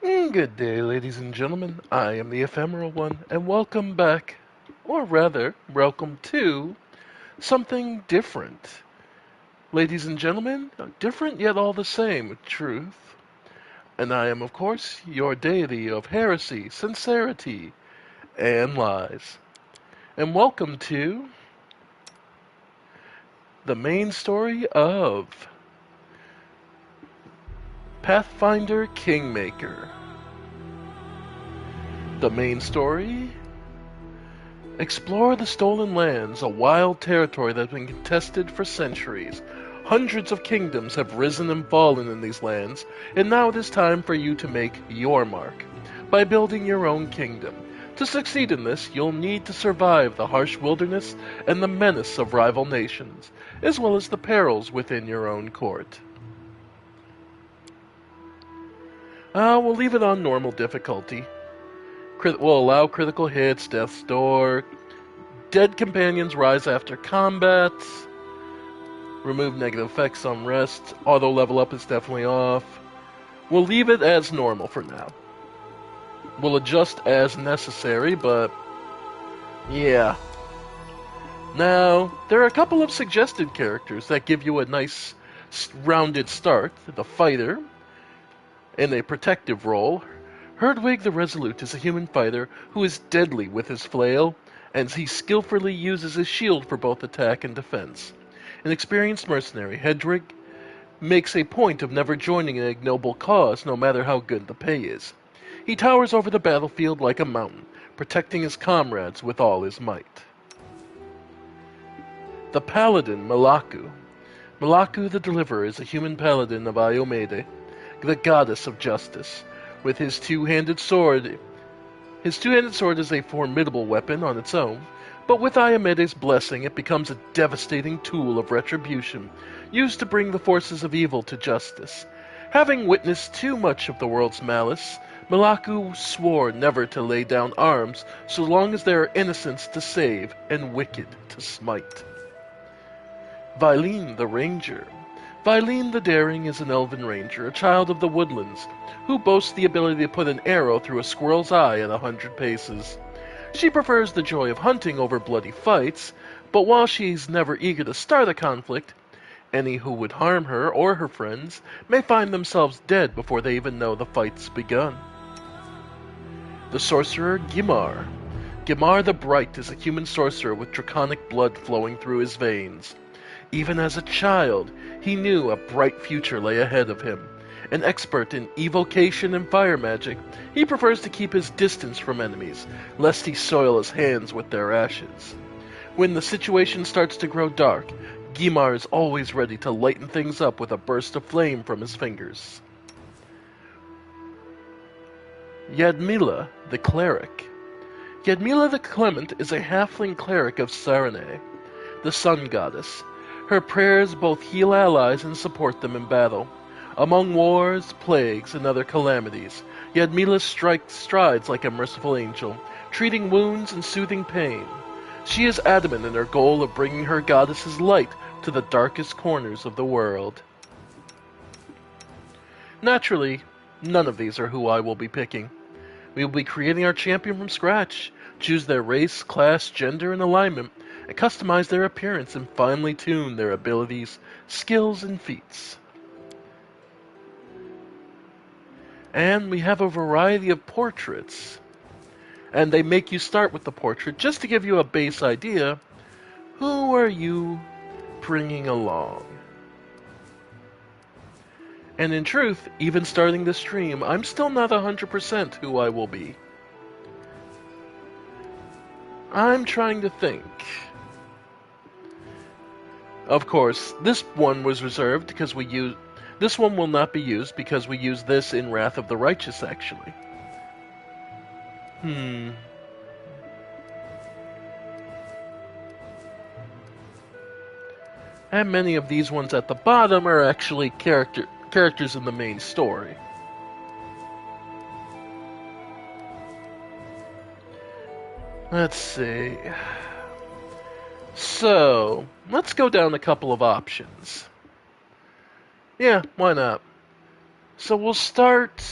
Good day, ladies and gentlemen. I am the Ephemeral One, and welcome back, or rather, welcome to something different. Ladies and gentlemen, different yet all the same, truth. And I am, of course, your deity of heresy, sincerity, and lies. And welcome to the main story of Pathfinder Kingmaker. The main story: explore the stolen lands, a wild territory that has been contested for centuries. Hundreds of kingdoms have risen and fallen in these lands, and now it is time for you to make your mark by building your own kingdom. To succeed in this, you'll need to survive the harsh wilderness and the menace of rival nations, as well as the perils within your own court. We'll leave it on normal difficulty. We'll allow critical hits, death's door, dead companions rise after combat, remove negative effects on rest, auto level up is definitely off. We'll leave it as normal for now. We'll adjust as necessary, but yeah. Now, there are a couple of suggested characters that give you a nice rounded start. The fighter, in a protective role. Herdwig the Resolute is a human fighter who is deadly with his flail, and he skillfully uses his shield for both attack and defense. An experienced mercenary, Hedwig makes a point of never joining an ignoble cause, no matter how good the pay is. He towers over the battlefield like a mountain, protecting his comrades with all his might. The Paladin, Malaku. Malaku the Deliverer is a human paladin of Iomede, the goddess of justice. With his two-handed sword is a formidable weapon on its own, but with Iomede's blessing it becomes a devastating tool of retribution, used to bring the forces of evil to justice. Having witnessed too much of the world's malice, Malaku swore never to lay down arms so long as there are innocents to save and wicked to smite. Vailene the Ranger. Vailene the Daring is an elven ranger, a child of the woodlands, who boasts the ability to put an arrow through a squirrel's eye at 100 paces. She prefers the joy of hunting over bloody fights, but while she's never eager to start a conflict, any who would harm her or her friends may find themselves dead before they even know the fight's begun. The Sorcerer Gimar. Gimar the Bright is a human sorcerer with draconic blood flowing through his veins. Even as a child, he knew a bright future lay ahead of him. An expert in evocation and fire magic, he prefers to keep his distance from enemies, lest he soil his hands with their ashes. When the situation starts to grow dark, Gimar is always ready to lighten things up with a burst of flame from his fingers. Yadmila, the Cleric. Yadmila the Clement is a halfling cleric of Sarene, the sun goddess. Her prayers both heal allies and support them in battle. Among wars, plagues, and other calamities, Yadmila strides like a merciful angel, treating wounds and soothing pain. She is adamant in her goal of bringing her goddess's light to the darkest corners of the world. Naturally, none of these are who I will be picking. We will be creating our champion from scratch, choose their race, class, gender, and alignment, and customize their appearance and finely tune their abilities, skills, and feats. And we have a variety of portraits, and they make you start with the portrait just to give you a base idea. Who are you bringing along? And in truth, even starting this stream, I'm still not 100% who I will be. I'm trying to think. Of course, this one was reserved because this one will not be used because we use this in Wrath of the Righteous, actually. And many of these ones at the bottom are actually characters in the main story. Let's see. So, let's go down a couple of options. Yeah, why not? So we'll start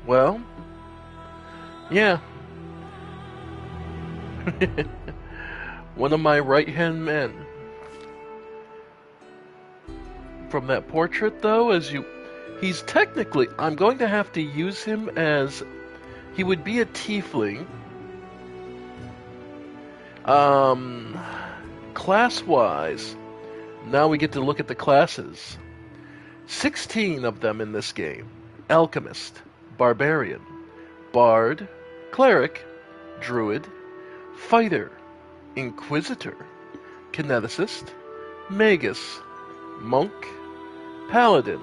Well, yeah. One of my right-hand men. From that portrait, though, he's technically, I'm going to have to use him as, he would be a tiefling. Class-wise, now we get to look at the classes. 16 of them in this game. Alchemist, Barbarian, Bard, Cleric, Druid, Fighter, Inquisitor, Kineticist, Magus, Monk, Paladin,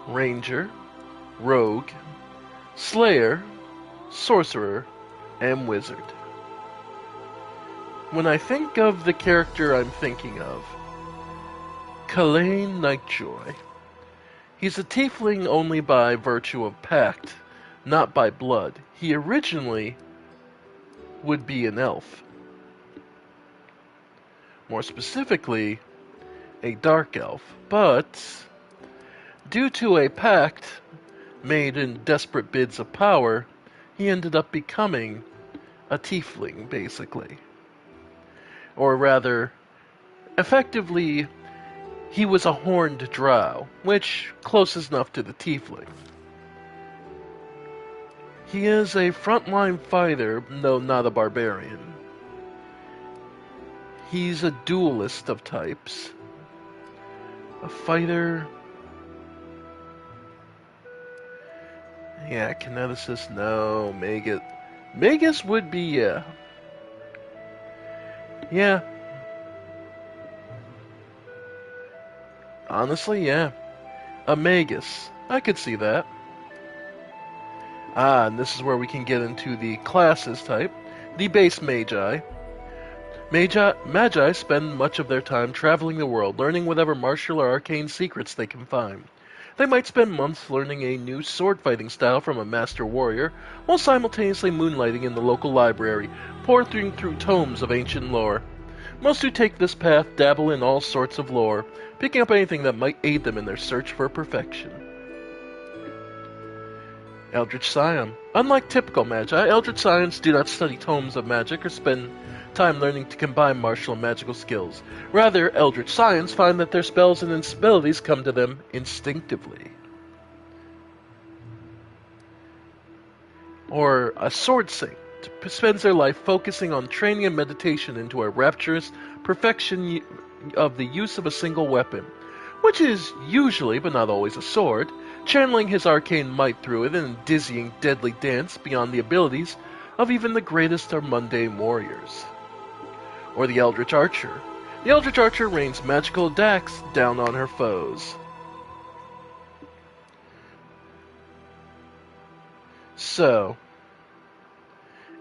Ranger, Rogue, Slayer, Sorcerer, and Wizard. When I think of the character I'm thinking of, Kalain Nightjoy. He's a tiefling only by virtue of pact, not by blood. He originally would be an elf. More specifically, a dark elf. But, due to a pact made in desperate bids of power, he ended up becoming a tiefling, basically. Or rather, effectively, he was a horned drow, which close enough to the tiefling. He is a frontline fighter, though not a barbarian. He's a duelist of types. A fighter. Yeah, kineticist, no. Magus. Magus would be, yeah. Yeah. Honestly, yeah. A Magus. I could see that. And this is where we can get into the classes type. The base Magi. Magi spend much of their time traveling the world, learning whatever martial or arcane secrets they can find. They might spend months learning a new sword-fighting style from a master warrior, while simultaneously moonlighting in the local library, poring through tomes of ancient lore. Most who take this path dabble in all sorts of lore, picking up anything that might aid them in their search for perfection. Eldritch Scion. Unlike typical Magi, Eldritch Scions do not study tomes of magic or spend time learning to combine martial and magical skills. Rather, Eldritch Scions find that their spells and abilities come to them instinctively. Or a Sword Saint spends their life focusing on training and meditation into a rapturous perfection of the use of a single weapon, which is usually, but not always, a sword, channeling his arcane might through it in a dizzying, deadly dance beyond the abilities of even the greatest of mundane warriors. Or the Eldritch Archer. The Eldritch Archer rains magical attacks down on her foes. So,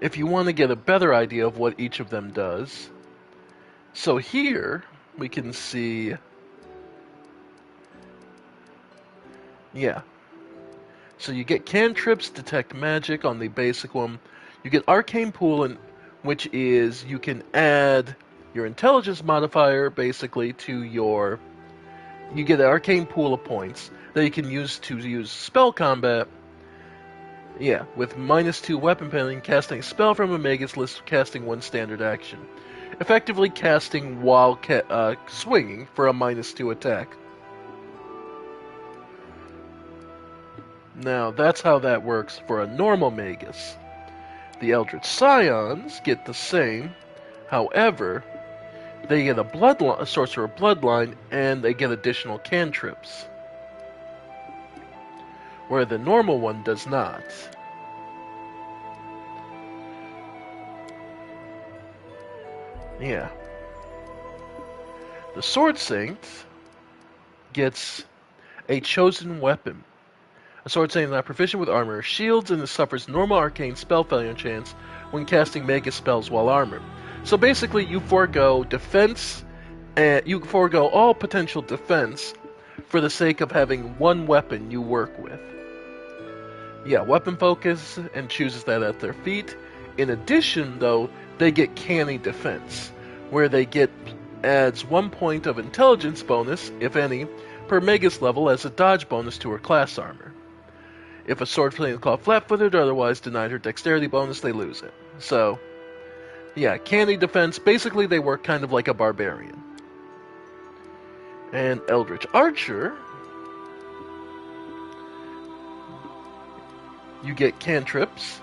if you want to get a better idea of what each of them does, so here we can see, yeah. So you get cantrips, detect magic on the basic one. You get arcane pool, which is you can add your intelligence modifier basically to your. You get an arcane pool of points that you can use to use spell combat. Yeah, with -2 weapon penalty, casting a spell from a Magus list, casting one standard action. Effectively casting while swinging for a -2 attack. Now, that's how that works for a normal Magus. The Eldritch Scions get the same, however, they get a sorcerer bloodline, and they get additional cantrips, where the normal one does not. Yeah. The Sword Saint gets a chosen weapon. A Sword Saint is not proficient with armor or shields, and it suffers normal arcane spell failure chance when casting Magus spells while armored. So basically, you forego defense, and you forego all potential defense for the sake of having one weapon you work with. Yeah, weapon focus, and chooses that at their feet. In addition, though, they get canny defense, where they adds 1 point of intelligence bonus, if any, per Magus level as a dodge bonus to her class armor. If a sword flame is caught flat-footed or otherwise denied her dexterity bonus, they lose it. So, yeah, candy defense, basically they work kind of like a barbarian. And Eldritch Archer, you get cantrips,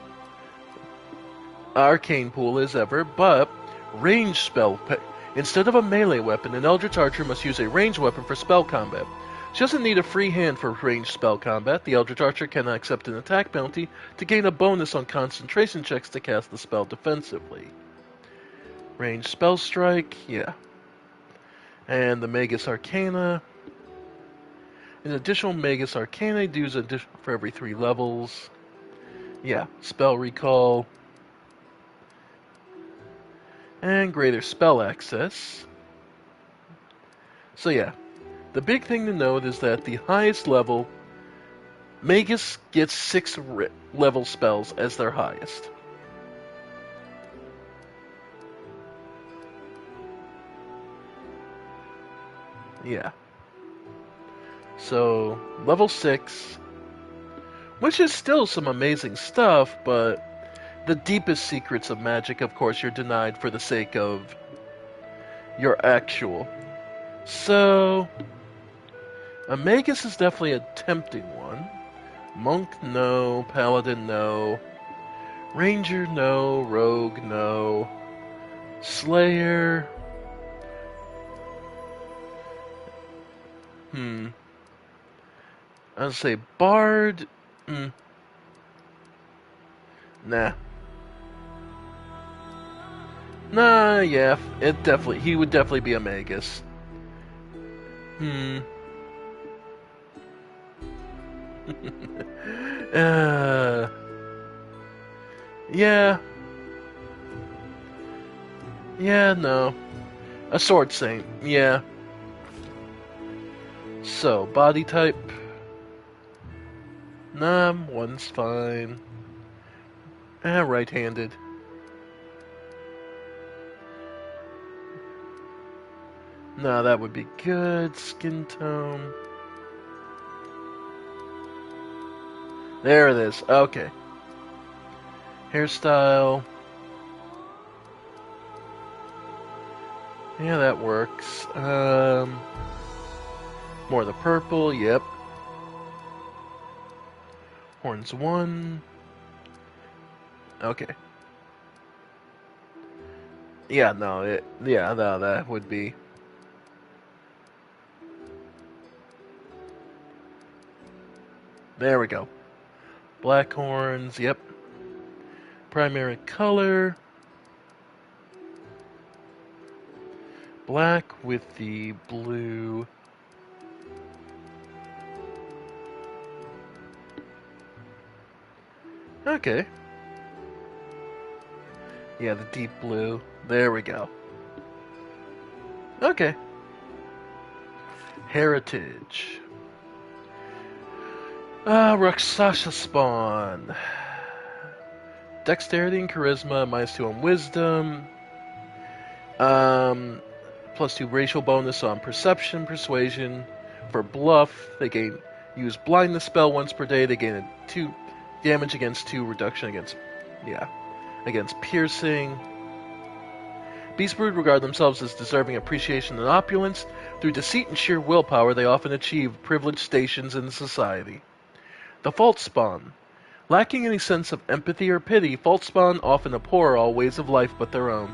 arcane pool as ever, but ranged spell. Instead of a melee weapon, an Eldritch Archer must use a ranged weapon for spell combat. She doesn't need a free hand for ranged spell combat. The Eldritch Archer cannot accept an attack penalty to gain a bonus on concentration checks to cast the spell defensively. Ranged spell strike, yeah. And the Magus Arcana. An additional Magus Arcana dues for every 3 levels. Yeah, spell recall. And greater spell access. So yeah, the big thing to note is that the highest level, Magus gets 6 level spells as their highest. Yeah. So, level 6, which is still some amazing stuff, but the deepest secrets of magic, of course, you're denied for the sake of your actual. So, a Magus is definitely a tempting one. Monk, no. Paladin, no. Ranger, no. Rogue, no. Slayer. I'd say Bard. Nah. Nah, yeah. He would definitely be a Magus. Yeah. Yeah, no. A Sword Saint, yeah. So, body type. Nah, one's fine. Right-handed. Nah, that would be good. Skin tone. There it is. Okay. Hairstyle. Yeah, that works. More of the purple, yep. Horns 1. Okay. Yeah, no, that would be. There we go. Black horns, yep. Primary color. Black with the blue. Okay. Yeah, the deep blue. There we go. Okay. Heritage. Rakshasa spawn. Dexterity and charisma, -2 on wisdom. +2 racial bonus on perception, persuasion. For bluff, they use blindness spell once per day. They gain a 2 damage against 2, reduction against piercing. Beast Brood regard themselves as deserving appreciation and opulence. Through deceit and sheer willpower, they often achieve privileged stations in society. The False Spawn. Lacking any sense of empathy or pity, False Spawn often abhor all ways of life but their own.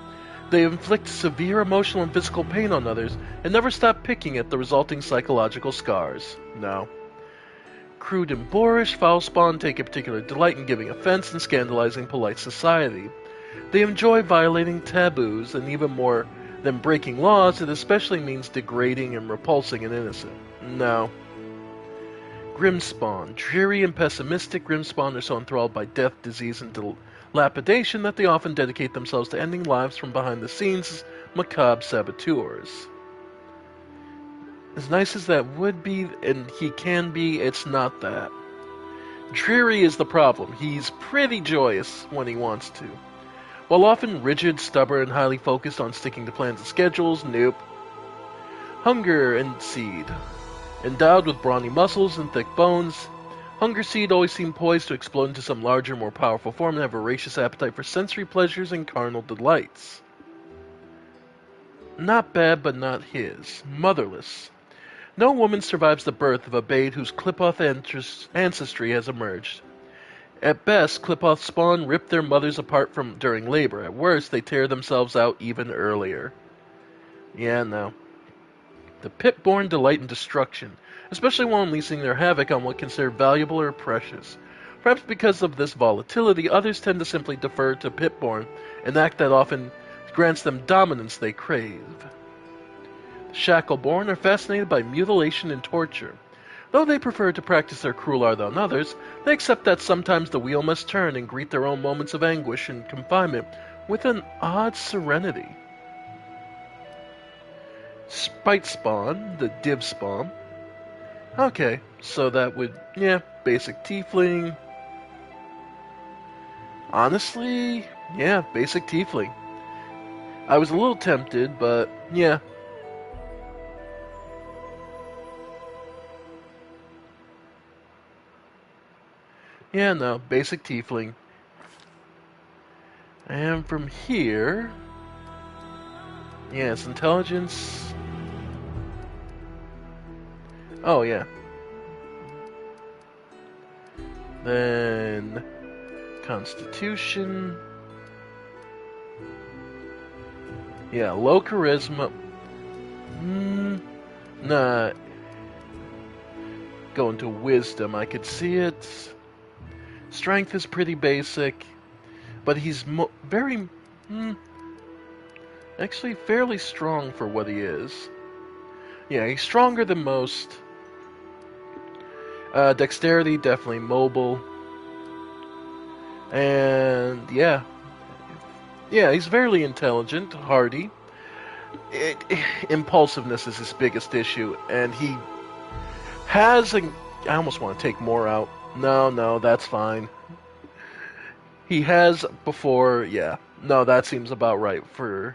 They inflict severe emotional and physical pain on others, and never stop picking at the resulting psychological scars. No. Crude and boorish, Foul Spawn take a particular delight in giving offense and scandalizing polite society. They enjoy violating taboos, and even more than breaking laws, it especially means degrading and repulsing an innocent. No. Grimspawn. Dreary and pessimistic, Grimspawn are so enthralled by death, disease, and dilapidation that they often dedicate themselves to ending lives from behind the scenes as macabre saboteurs. As nice as that would be, and he can be, it's not that. Dreary is the problem. He's pretty joyous when he wants to. While often rigid, stubborn, and highly focused on sticking to plans and schedules, nope. Hunger and Seed. Endowed with brawny muscles and thick bones, Hunger Seed always seemed poised to explode into some larger, more powerful form and have a voracious appetite for sensory pleasures and carnal delights. Not bad, but not his. Motherless. No woman survives the birth of a babe whose Qliphoth ancestry has emerged. At best, Qliphoth spawn rip their mothers apart during labor. At worst, they tear themselves out even earlier. Yeah, no. The pit-born delight in destruction, especially while unleashing their havoc on what considered valuable or precious. Perhaps because of this volatility, others tend to simply defer to pit-born, an act that often grants them dominance they crave. The Shackleborn are fascinated by mutilation and torture. Though they prefer to practice their cruel art on others, they accept that sometimes the wheel must turn and greet their own moments of anguish and confinement with an odd serenity. Spite Spawn, the Div Spawn. Okay, so that would, yeah, basic Tiefling. Honestly, yeah, basic Tiefling. I was a little tempted, but yeah. Yeah, no, basic Tiefling. And from here, yes, intelligence. Oh, yeah. Then Constitution. Yeah, low charisma. Nah. Go into wisdom. I could see it. Strength is pretty basic, but he's very, actually fairly strong for what he is. Yeah, he's stronger than most. Dexterity, definitely mobile. And yeah, he's very intelligent, hardy. Impulsiveness is his biggest issue, and he has a... I almost want to take more out. No, that's fine. He has before, yeah. No, that seems about right for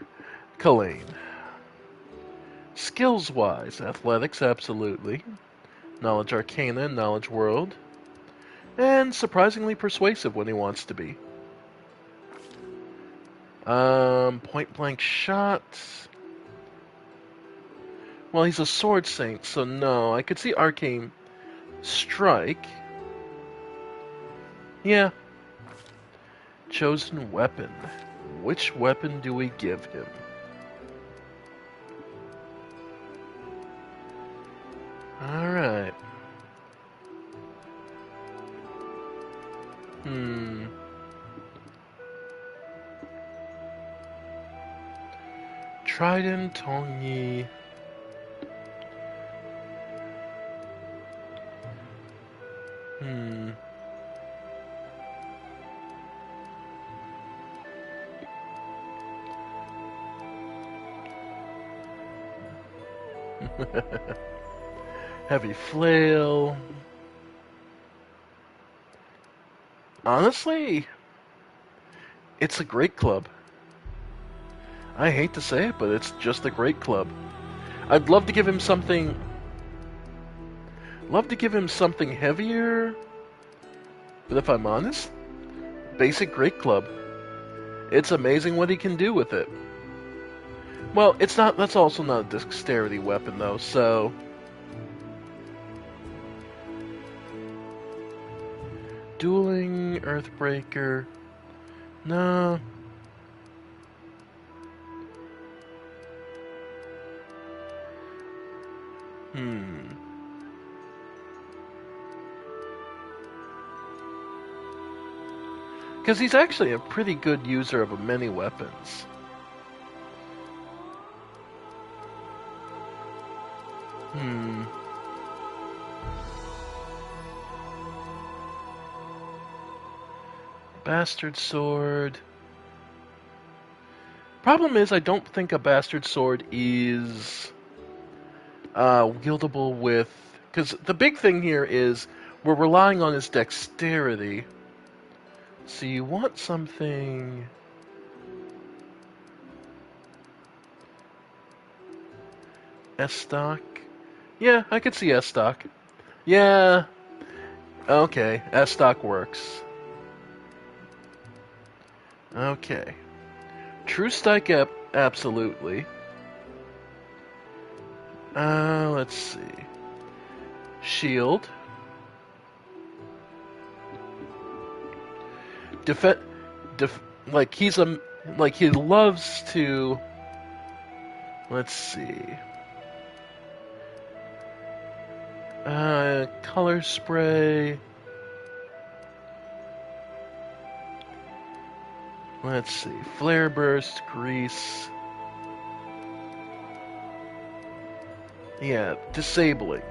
Kalane. Skills-wise, athletics, absolutely. Knowledge Arcana, Knowledge World. And surprisingly persuasive when he wants to be. Point-blank shot. Well, he's a sword saint, so no. I could see Arcane Strike. Yeah. Chosen weapon. Which weapon do we give him? Alright. Trident, Tongyi. Heavy flail. Honestly, it's a great club. I hate to say it, but it's just a great club. I'd love to give him something... heavier. But if I'm honest, basic great club. It's amazing what he can do with it. Well, it's not... That's also not a dexterity weapon, though, so... Dueling, Earthbreaker... No... Because he's actually a pretty good user of many weapons. Bastard Sword. Problem is, I don't think a Bastard Sword is wieldable with... Because the big thing here is we're relying on his dexterity. So you want something... S-Stock? Yeah, I could see S-Stock. Yeah. Okay, S-Stock works. Okay. True Strike absolutely. Let's see. Shield. Def- like he loves to. Let's see. Color spray. Let's see. Flare burst, grease. Yeah, disabling.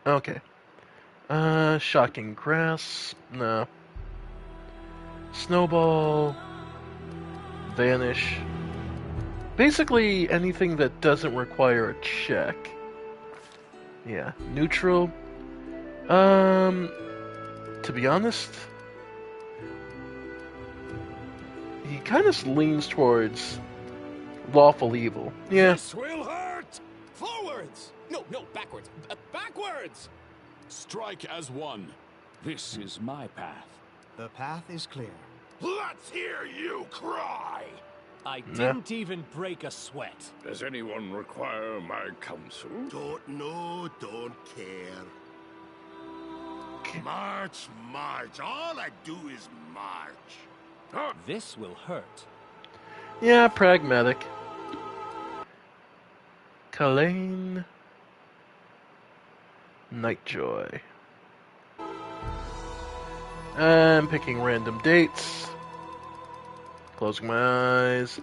Okay. Shocking grass. No. Snowball. Vanish. Basically anything that doesn't require a check. Yeah. Neutral. To be honest, he kind of leans towards lawful evil. Yeah. This will hurt! Forwards! No, backwards. Backwards! Strike as one. This is my path. The path is clear. Let's hear you cry! I didn't even break a sweat. Does anyone require my counsel? Don't know, don't care. March, march. All I do is march. Huh? This will hurt. Yeah, pragmatic. Kalain. Nightjoy. I'm picking random dates. Closing my eyes.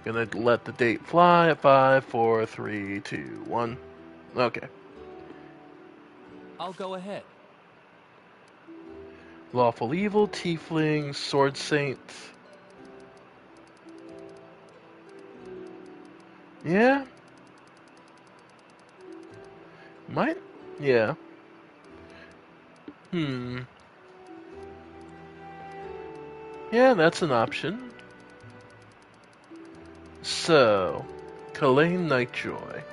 Gonna let the date fly at 5, 4, 3, 2, 1. Okay. I'll go ahead. Lawful Evil, Tiefling, Sword Saint. Yeah. Might? Yeah. Yeah, that's an option. So, Kalain Nightjoy.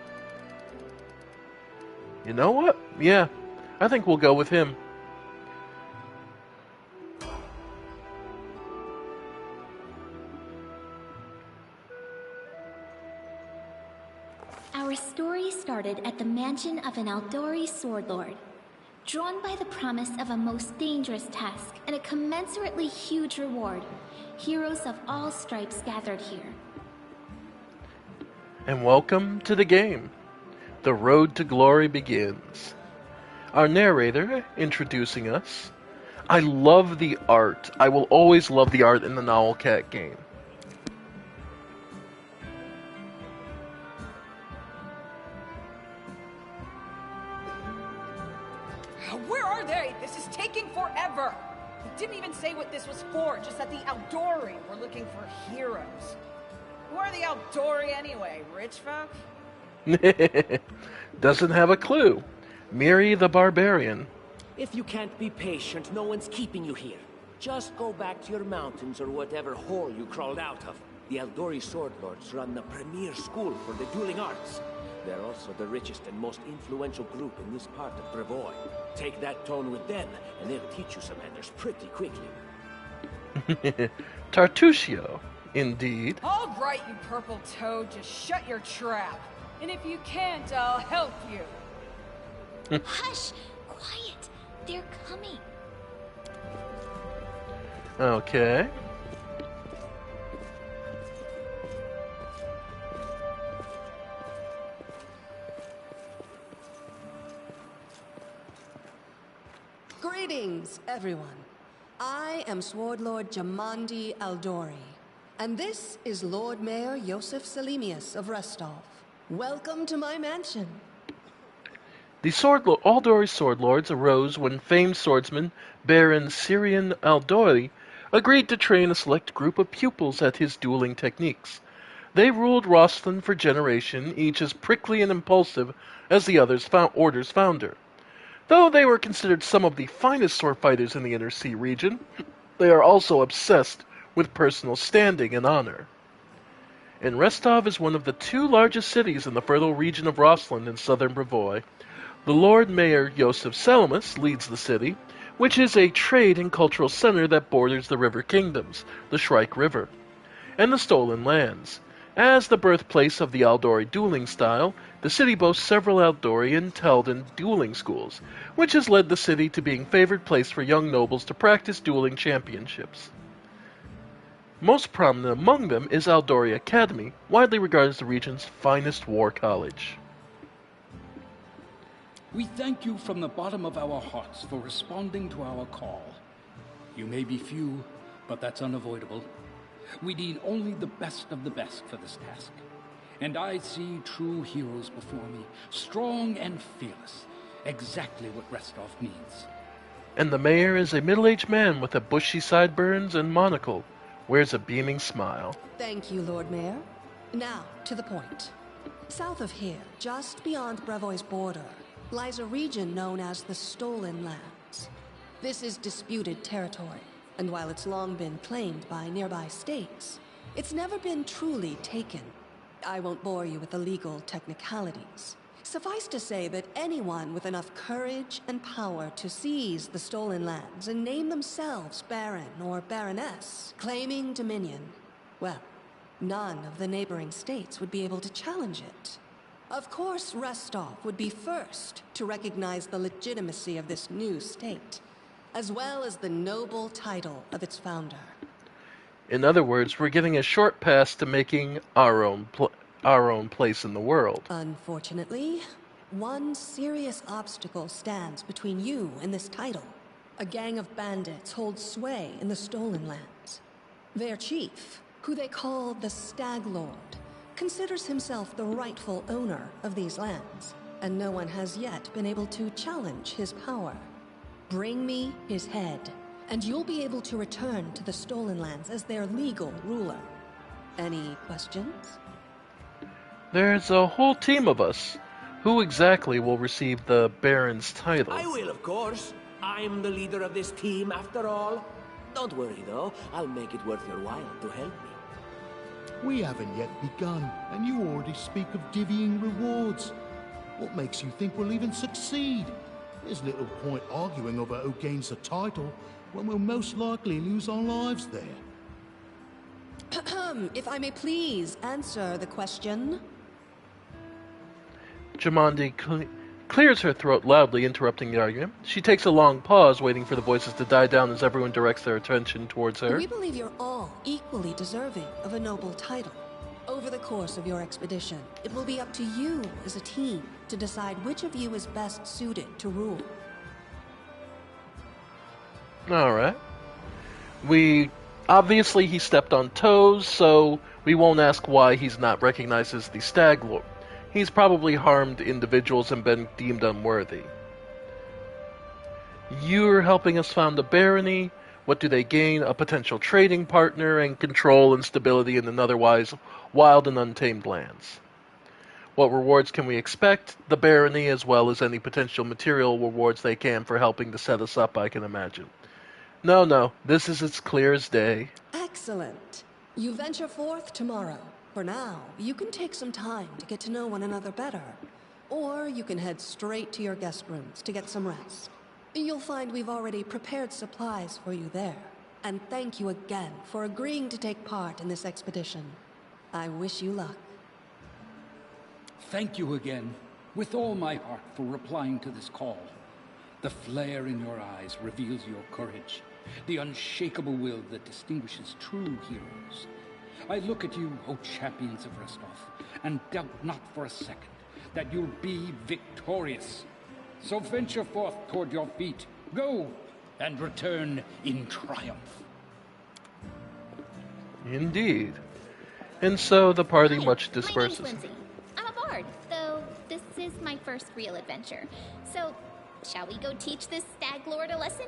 You know what? Yeah, I think we'll go with him. Our story started at the mansion of an Aldori sword lord. Drawn by the promise of a most dangerous task and a commensurately huge reward, heroes of all stripes gathered here. And welcome to the game. The road to glory begins. Our narrator introducing us. I love the art. I will always love the art in the Novel Cat game. Where are they? This is taking forever. He didn't even say what this was for, just that the Aldori were looking for heroes. Who are the Aldori anyway? Rich folk? Doesn't have a clue. Miri the Barbarian. If you can't be patient, no one's keeping you here. Just go back to your mountains or whatever hole you crawled out of. The Aldori Sword Lords run the premier school for the dueling arts. They're also the richest and most influential group in this part of Brevoy. Take that tone with them, and they'll teach you some manners pretty quickly. Tartusio, indeed. All right, you purple toad, just shut your trap. And if you can't, I'll help you. Hush! Quiet! They're coming. Okay. Greetings, everyone. I am Sword Lord Jamandi Aldori, and this is Lord Mayor Yosef Selimius of Restov. Welcome to my mansion. The Aldori Sword Lords arose when famed swordsman Baron Syrian Aldori agreed to train a select group of pupils at his dueling techniques. They ruled Rosslyn for generation, each as prickly and impulsive as the order's founder. Though they were considered some of the finest sword fighters in the Inner Sea region, they are also obsessed with personal standing and honor. And Restov is one of the two largest cities in the fertile region of Rossland in southern Brevoy. The Lord Mayor Josef Salamis leads the city, which is a trade and cultural center that borders the river kingdoms, the Shrike River, and the Stolen Lands. As the birthplace of the Aldori dueling style, the city boasts several Aldori and Telden dueling schools, which has led the city to being favored place for young nobles to practice dueling championships. Most prominent among them is Aldori Academy, widely regarded as the region's finest war college. We thank you from the bottom of our hearts for responding to our call. You may be few, but that's unavoidable. We need only the best of the best for this task. And I see true heroes before me, strong and fearless, exactly what Restov needs. And the mayor is a middle-aged man with a bushy sideburns and monocle, wears a beaming smile. Thank you, Lord Mayor. Now, to the point. South of here, just beyond Brevoy's border, lies a region known as the Stolen Lands. This is disputed territory, and while it's long been claimed by nearby states, it's never been truly taken. I won't bore you with the legal technicalities. Suffice to say that anyone with enough courage and power to seize the Stolen Lands and name themselves Baron or Baroness, claiming dominion, well, none of the neighboring states would be able to challenge it. Of course, Restov would be first to recognize the legitimacy of this new state, as well as the noble title of its founder. In other words, we're getting a short pass to making our own place in the world. Unfortunately, one serious obstacle stands between you and this title. A gang of bandits holds sway in the Stolen Lands. Their chief, who they call the Stag Lord, considers himself the rightful owner of these lands, and no one has yet been able to challenge his power. Bring me his head, and you'll be able to return to the Stolen Lands as their legal ruler. Any questions? There's a whole team of us. Who exactly will receive the Baron's title? I will, of course. I'm the leader of this team, after all. Don't worry, though. I'll make it worth your while to help me. We haven't yet begun, and you already speak of divvying rewards. What makes you think we'll even succeed? There's little point arguing over who gains the title when we'll most likely lose our lives there. If I may please answer the question. Jamandi clears her throat loudly, interrupting the argument. She takes a long pause, waiting for the voices to die down as everyone directs their attention towards her. We believe you're all equally deserving of a noble title. Over the course of your expedition, it will be up to you as a team to decide which of you is best suited to rule. Alright. Obviously he stepped on toes, so we won't ask why he's not recognized as the Stag Lord. He's probably harmed individuals and been deemed unworthy. You're helping us found a barony. What do they gain? A potential trading partner and control and stability in an otherwise wild and untamed lands. What rewards can we expect? The barony, as well as any potential material rewards they can for helping to set us up, I can imagine. No, this is as clear as day. Excellent. You venture forth tomorrow. For now, you can take some time to get to know one another better. Or you can head straight to your guest rooms to get some rest. You'll find we've already prepared supplies for you there. And thank you again for agreeing to take part in this expedition. I wish you luck. Thank you again, with all my heart, for replying to this call. The flare in your eyes reveals your courage, the unshakable will that distinguishes true heroes. I look at you, O champions of Restov, and doubt not for a second that you'll be victorious. So venture forth toward your feet. Go, and return in triumph. Indeed. And so the party much disperses. My name's Lindsay. I'm a bard, though this is my first real adventure. So, shall we go teach this Stag Lord a lesson?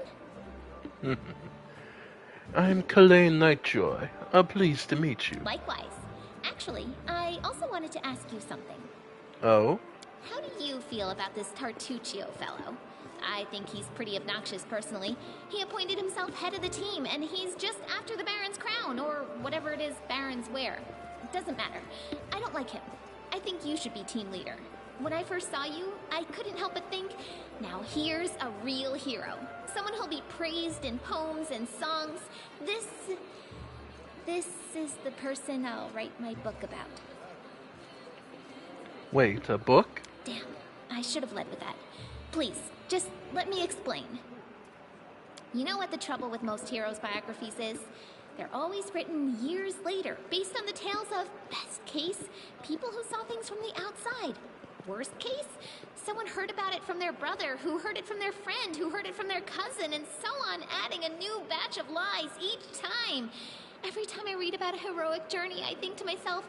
I'm Kalain Nightjoy. Pleased to meet you. Likewise. Actually, I also wanted to ask you something. Oh? How do you feel about this Tartuccio fellow? I think he's pretty obnoxious personally. He appointed himself head of the team, and he's just after the Baron's crown, or whatever it is Barons wear. doesn't matter. I don't like him. I think you should be team leader. When I first saw you, I couldn't help but think, now here's a real hero. Someone who'll be praised in poems and songs. This is the person I'll write my book about. Wait, a book? Damn, I should have led with that. Please, just let me explain. You know what the trouble with most heroes' biographies is? They're always written years later, based on the tales of, best case, people who saw things from the outside. Worst case, someone heard about it from their brother, who heard it from their friend, who heard it from their cousin, and so on, adding a new batch of lies each time. Every time I read about a heroic journey, I think to myself,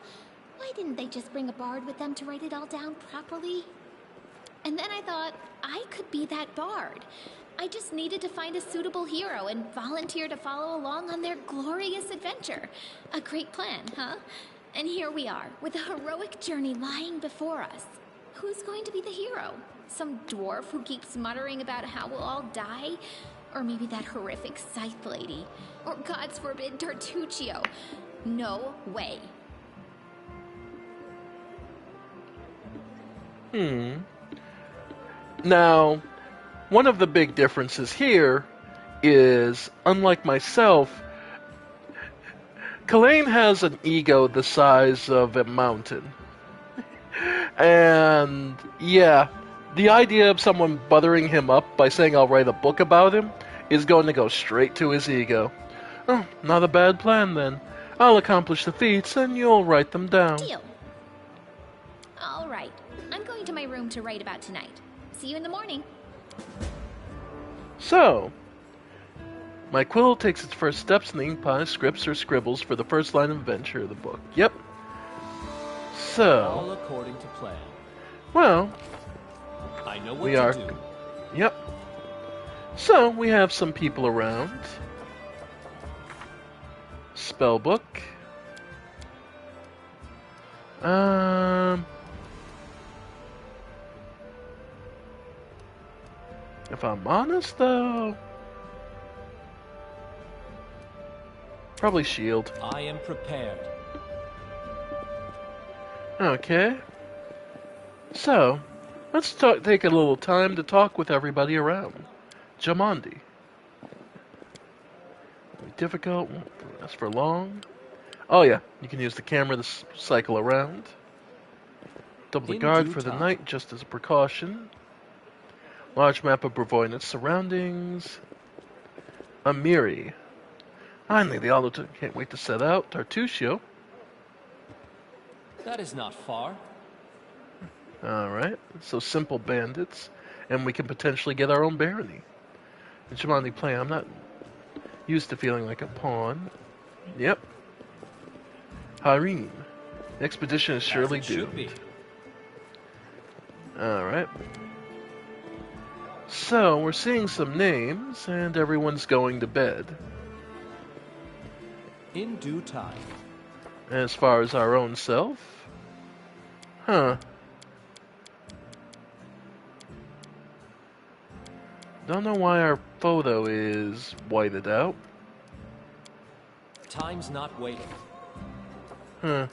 why didn't they just bring a bard with them to write it all down properly? And then I thought, I could be that bard. I just needed to find a suitable hero and volunteer to follow along on their glorious adventure. A great plan, huh? And here we are, with a heroic journey lying before us. Who's going to be the hero? Some dwarf who keeps muttering about how we'll all die? Or maybe that horrific scythe lady? Or, God's forbid, Tartuccio? No way. Now, one of the big differences here is, unlike myself, Kalain has an ego the size of a mountain. And, yeah, the idea of someone buttering him up by saying I'll write a book about him is going to go straight to his ego. Oh, not a bad plan then. I'll accomplish the feats and you'll write them down. Deal. All right. I'm going to my room to write about tonight. See you in the morning. So, my quill takes its first steps in the ink pile, scripts or scribbles for the first line of adventure of the book. Yep. So, all according to plan. Well, I know what we to are. do. Yep. So, we have some people around. Spellbook. If I'm honest, though, probably shield. I am prepared. Okay. So, let's take a little time to talk with everybody around. Jamandi. Difficult. That's for long. Oh yeah, you can use the camera to cycle around. Double the guard for the night, just as a precaution. Large map of Brevoy and its surroundings. Amiri. Finally, the Aldo can't wait to set out. Tartuccio. That is not far. Alright, so simple bandits. And we can potentially get our own barony. And Jamandi play, I'm not used to feeling like a pawn. Yep. Harem. The expedition is surely doomed. Alright. So, we're seeing some names, and everyone's going to bed. In due time. As far as our own self? Huh. Don't know why our photo is whited out. Time's not waiting. Huh.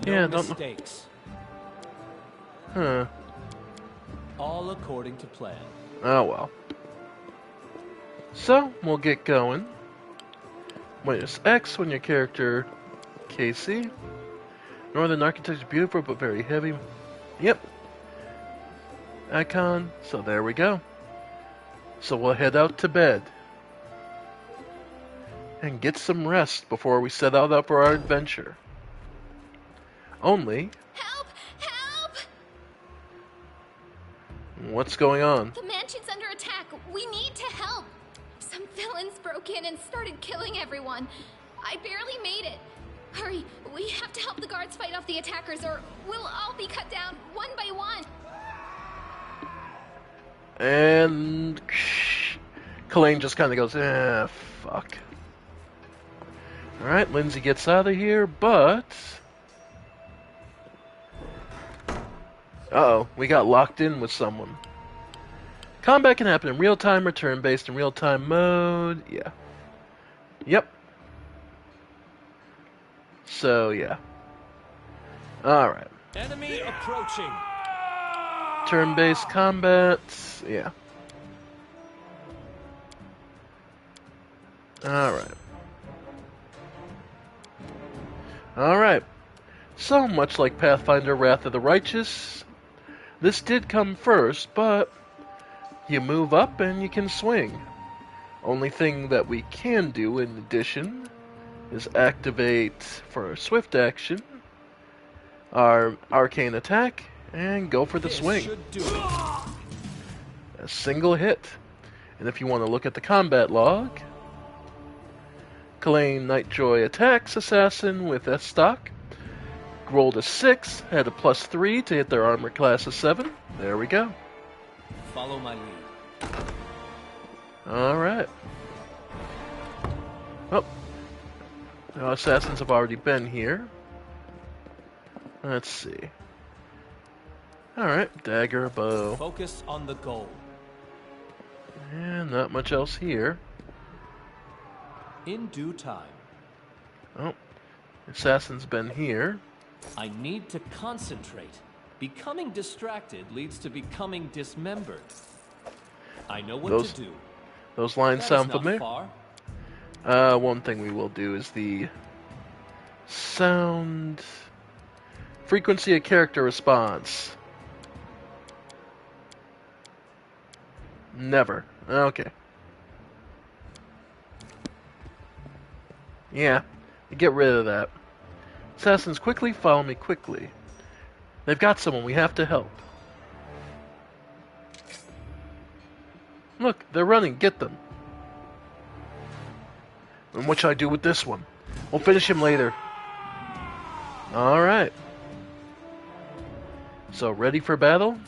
No Yeah, don't know. mistakes. Huh. All according to plan. Oh well. So, we'll get going. Minus X when your character Casey. Northern architecture beautiful but very heavy. Yep. Icon. So there we go. So we'll head out to bed. And get some rest before we set out for our adventure. Only... Help! Help! What's going on? The mansion's under attack. We need to help. Some villains broke in and started killing everyone. I barely made it. Hurry, we have to help the guards fight off the attackers or we'll all be cut down one by one. And... Kalain just kind of goes, fuck. Alright, Lindsay gets out of here, but... Uh-oh, we got locked in with someone. Combat can happen in real-time or turn-based in real-time mode. Yeah. Yep. So, yeah. Alright. Enemy approaching. Turn-based combat. Yeah. Alright. Alright. So, much like Pathfinder Wrath of the Righteous, this did come first, but you move up and you can swing. Only thing that we can do in addition is activate for a swift action our arcane attack and go for the swing. Should do it. A single hit. And if you want to look at the combat log, Kalain Nightjoy attacks Assassin with S stock. Rolled a 6, had a +3 to hit their armor class of 7. There we go. Follow my lead. Alright. Oh. Now assassins have already been here. Let's see. Alright, dagger, bow. Focus on the goal. And not much else here. In due time. Oh. Assassin's been here. I need to concentrate. Becoming distracted leads to becoming dismembered. I know what to do. Those lines That sound is not familiar. far. One thing we will do is the sound frequency of character response. Never. Okay. Yeah, get rid of that. Assassins, quickly, follow me quickly. They've got someone, we have to help. Look, they're running, get them. And what should I do with this one? We'll finish him later. Alright. So, ready for battle?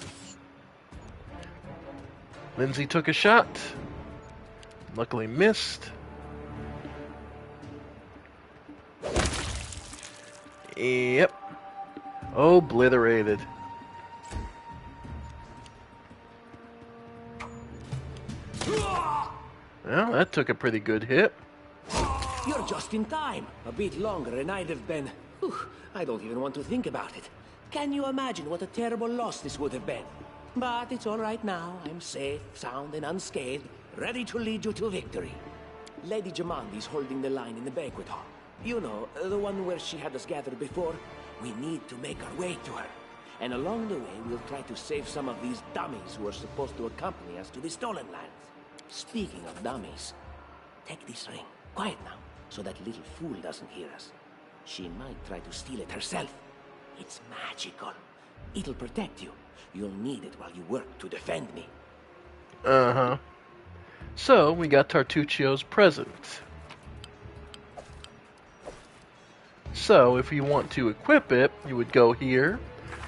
Lindsay took a shot. Luckily missed. Yep. Obliterated. Well, that took a pretty good hit. You're just in time. A bit longer and I'd have been... Whew, I don't even want to think about it. Can you imagine what a terrible loss this would have been? But it's all right now. I'm safe, sound, and unscathed, ready to lead you to victory. Lady Jamandi's holding the line in the banquet hall. You know, the one where she had us gathered before. We need to make our way to her. And along the way, we'll try to save some of these dummies who are supposed to accompany us to the Stolen Lands. Speaking of dummies, take this ring. Quiet now, so that little fool doesn't hear us. She might try to steal it herself. It's magical. It'll protect you. You'll need it while you work to defend me. Uh-huh. So, we got Tartuccio's present. So, if you want to equip it, you would go here,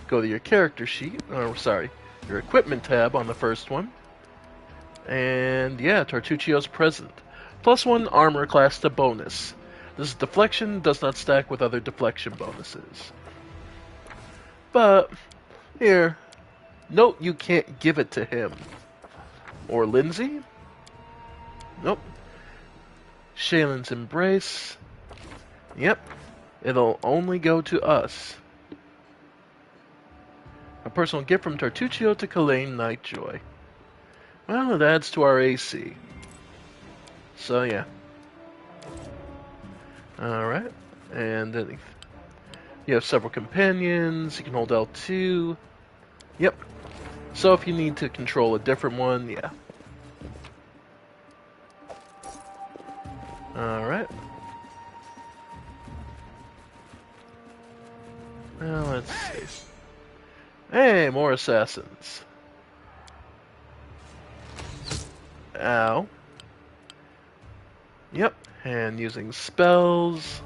go to your character sheet, or sorry, your equipment tab on the first one. And yeah, Tartuccio's present. +1 armor class to bonus. This deflection does not stack with other deflection bonuses. But, here, note you can't give it to him. Or Lindsay? Nope. Shaylin's Embrace. Yep. It'll only go to us. A personal gift from Tartuccio to Kalain Nightjoy. Well, it adds to our AC. So, yeah. Alright. And then you have several companions. You can hold L2. Yep. So if you need to control a different one, yeah. Alright. Well, let's see. Hey, more assassins. Ow. Yep, and using spells.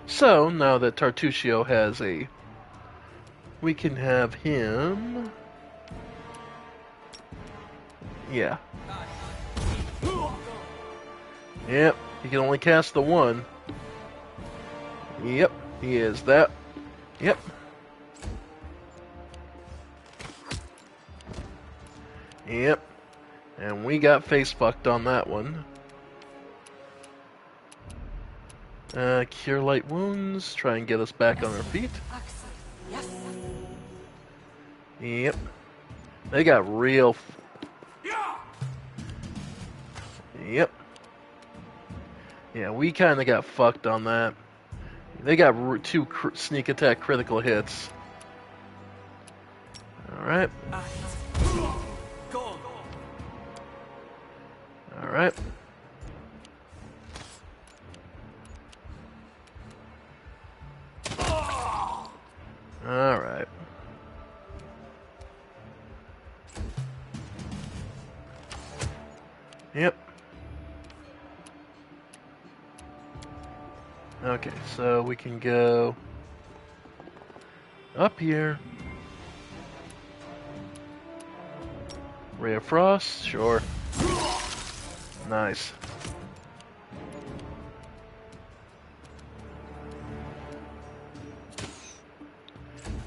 So, now that Tartuccio has a... We can have him... Yeah. Yep, he can only cast the one. Yep, he is that. Yep. Yep. And we got face fucked on that one. Cure light wounds. Try and get us back on our feet. Yes. Yep. They got real. Yep. Yeah, we kind of got fucked on that. They got two sneak attack critical hits. Alright. Alright. Alright. Yep. Okay, so we can go up here. Ray of Frost, sure. Nice.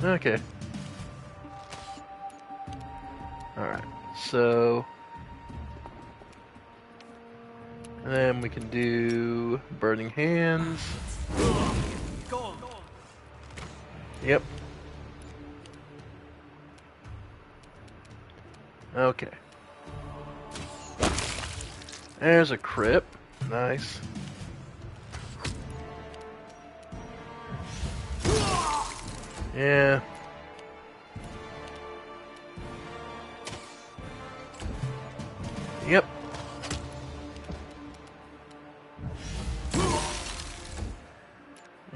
Okay. Alright, so... And then we can do Burning Hands. Yep. Okay. There's a crit. Nice. Yeah. Yep.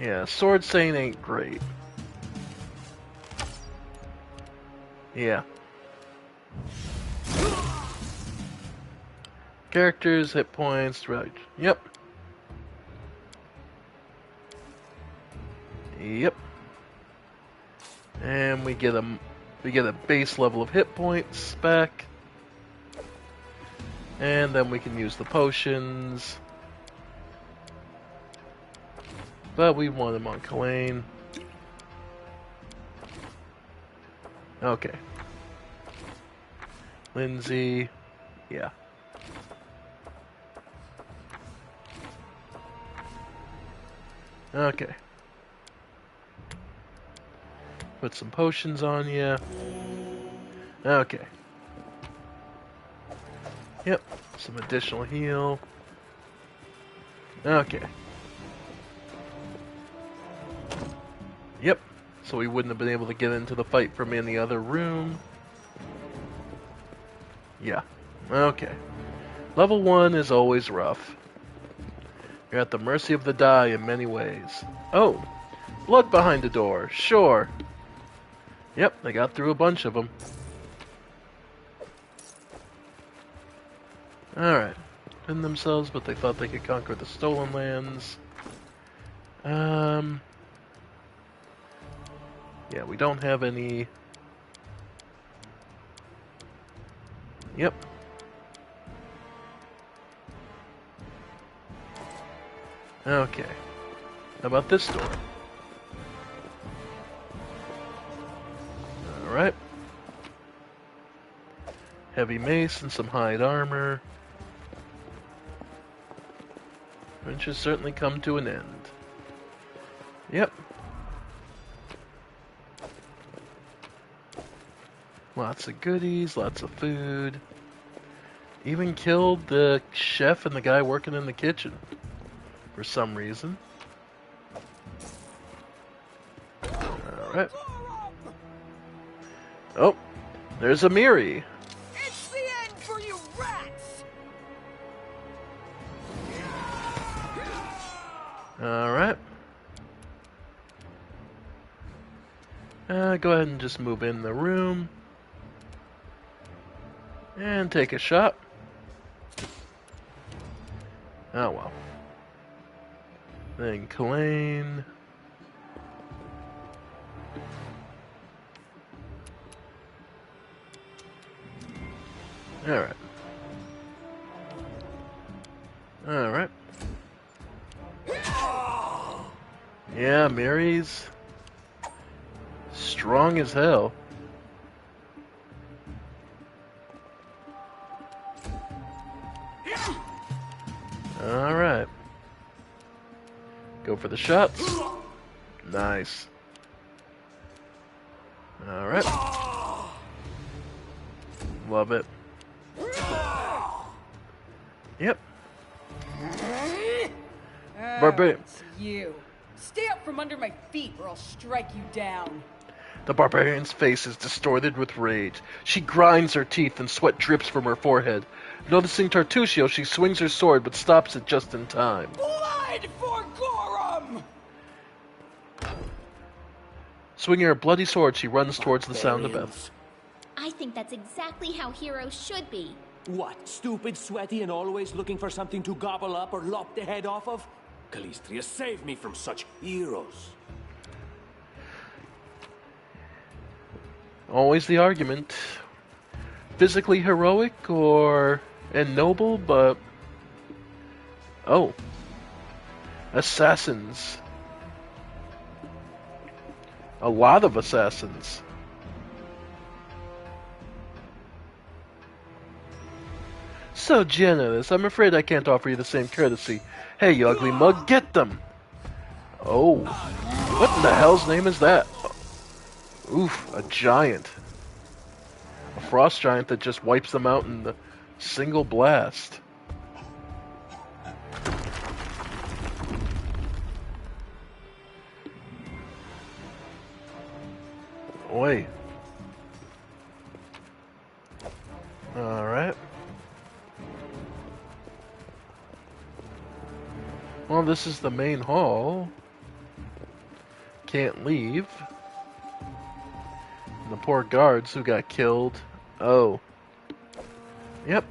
Yeah, Sword Saint ain't great. Yeah. Characters, hit points, right. Yep. Yep. And we get a base level of hit points back. And then we can use the potions. But we want him on Kalane. Okay. Lindsay. Yeah. Okay. Put some potions on you. Okay. Yep. Some additional heal. Okay. Yep. So we wouldn't have been able to get into the fight from in the other room. Yeah. Okay. Level 1 is always rough. You're at the mercy of the die in many ways. Oh! Blood behind the door. Sure. Yep, they got through a bunch of them. Alright. Hidden themselves, but they thought they could conquer the stolen lands. Yeah, we don't have any... Yep. Okay. How about this door? Alright. Heavy mace and some hide armor. Which has certainly come to an end. Yep. Lots of goodies, lots of food. Even killed the chef and the guy working in the kitchen. For some reason. Alright. Oh, there's a Miri. It's the end for you rats! Alright. Go ahead and just move in the room. And take a shot. Oh well. Then Kalane. Alright. Alright. Yeah, Mary's strong as hell. Alright. for the shots. Nice. Alright. Love it. Yep. Barbarian. It's you. Stay up from under my feet or I'll strike you down. The barbarian's face is distorted with rage. She grinds her teeth and sweat drips from her forehead. Noticing Tartusio, she swings her sword but stops it just in time. Blood for Gorum! Swinging her bloody sword, she runs towards the sound of F. I think that's exactly how heroes should be. What, stupid, sweaty, and always looking for something to gobble up or lop the head off of? Calistria, save me from such heroes. Always the argument. Physically heroic and noble, but... Oh. Assassins. A lot of assassins. So generous. I'm afraid I can't offer you the same courtesy. Hey, you ugly mug, get them! Oh. What in the hell's name is that? Oof, a giant. A frost giant that just wipes them out in the single blast. Oi. Alright. Well, this is the main hall. Can't leave. And the poor guards who got killed. Oh. Yep.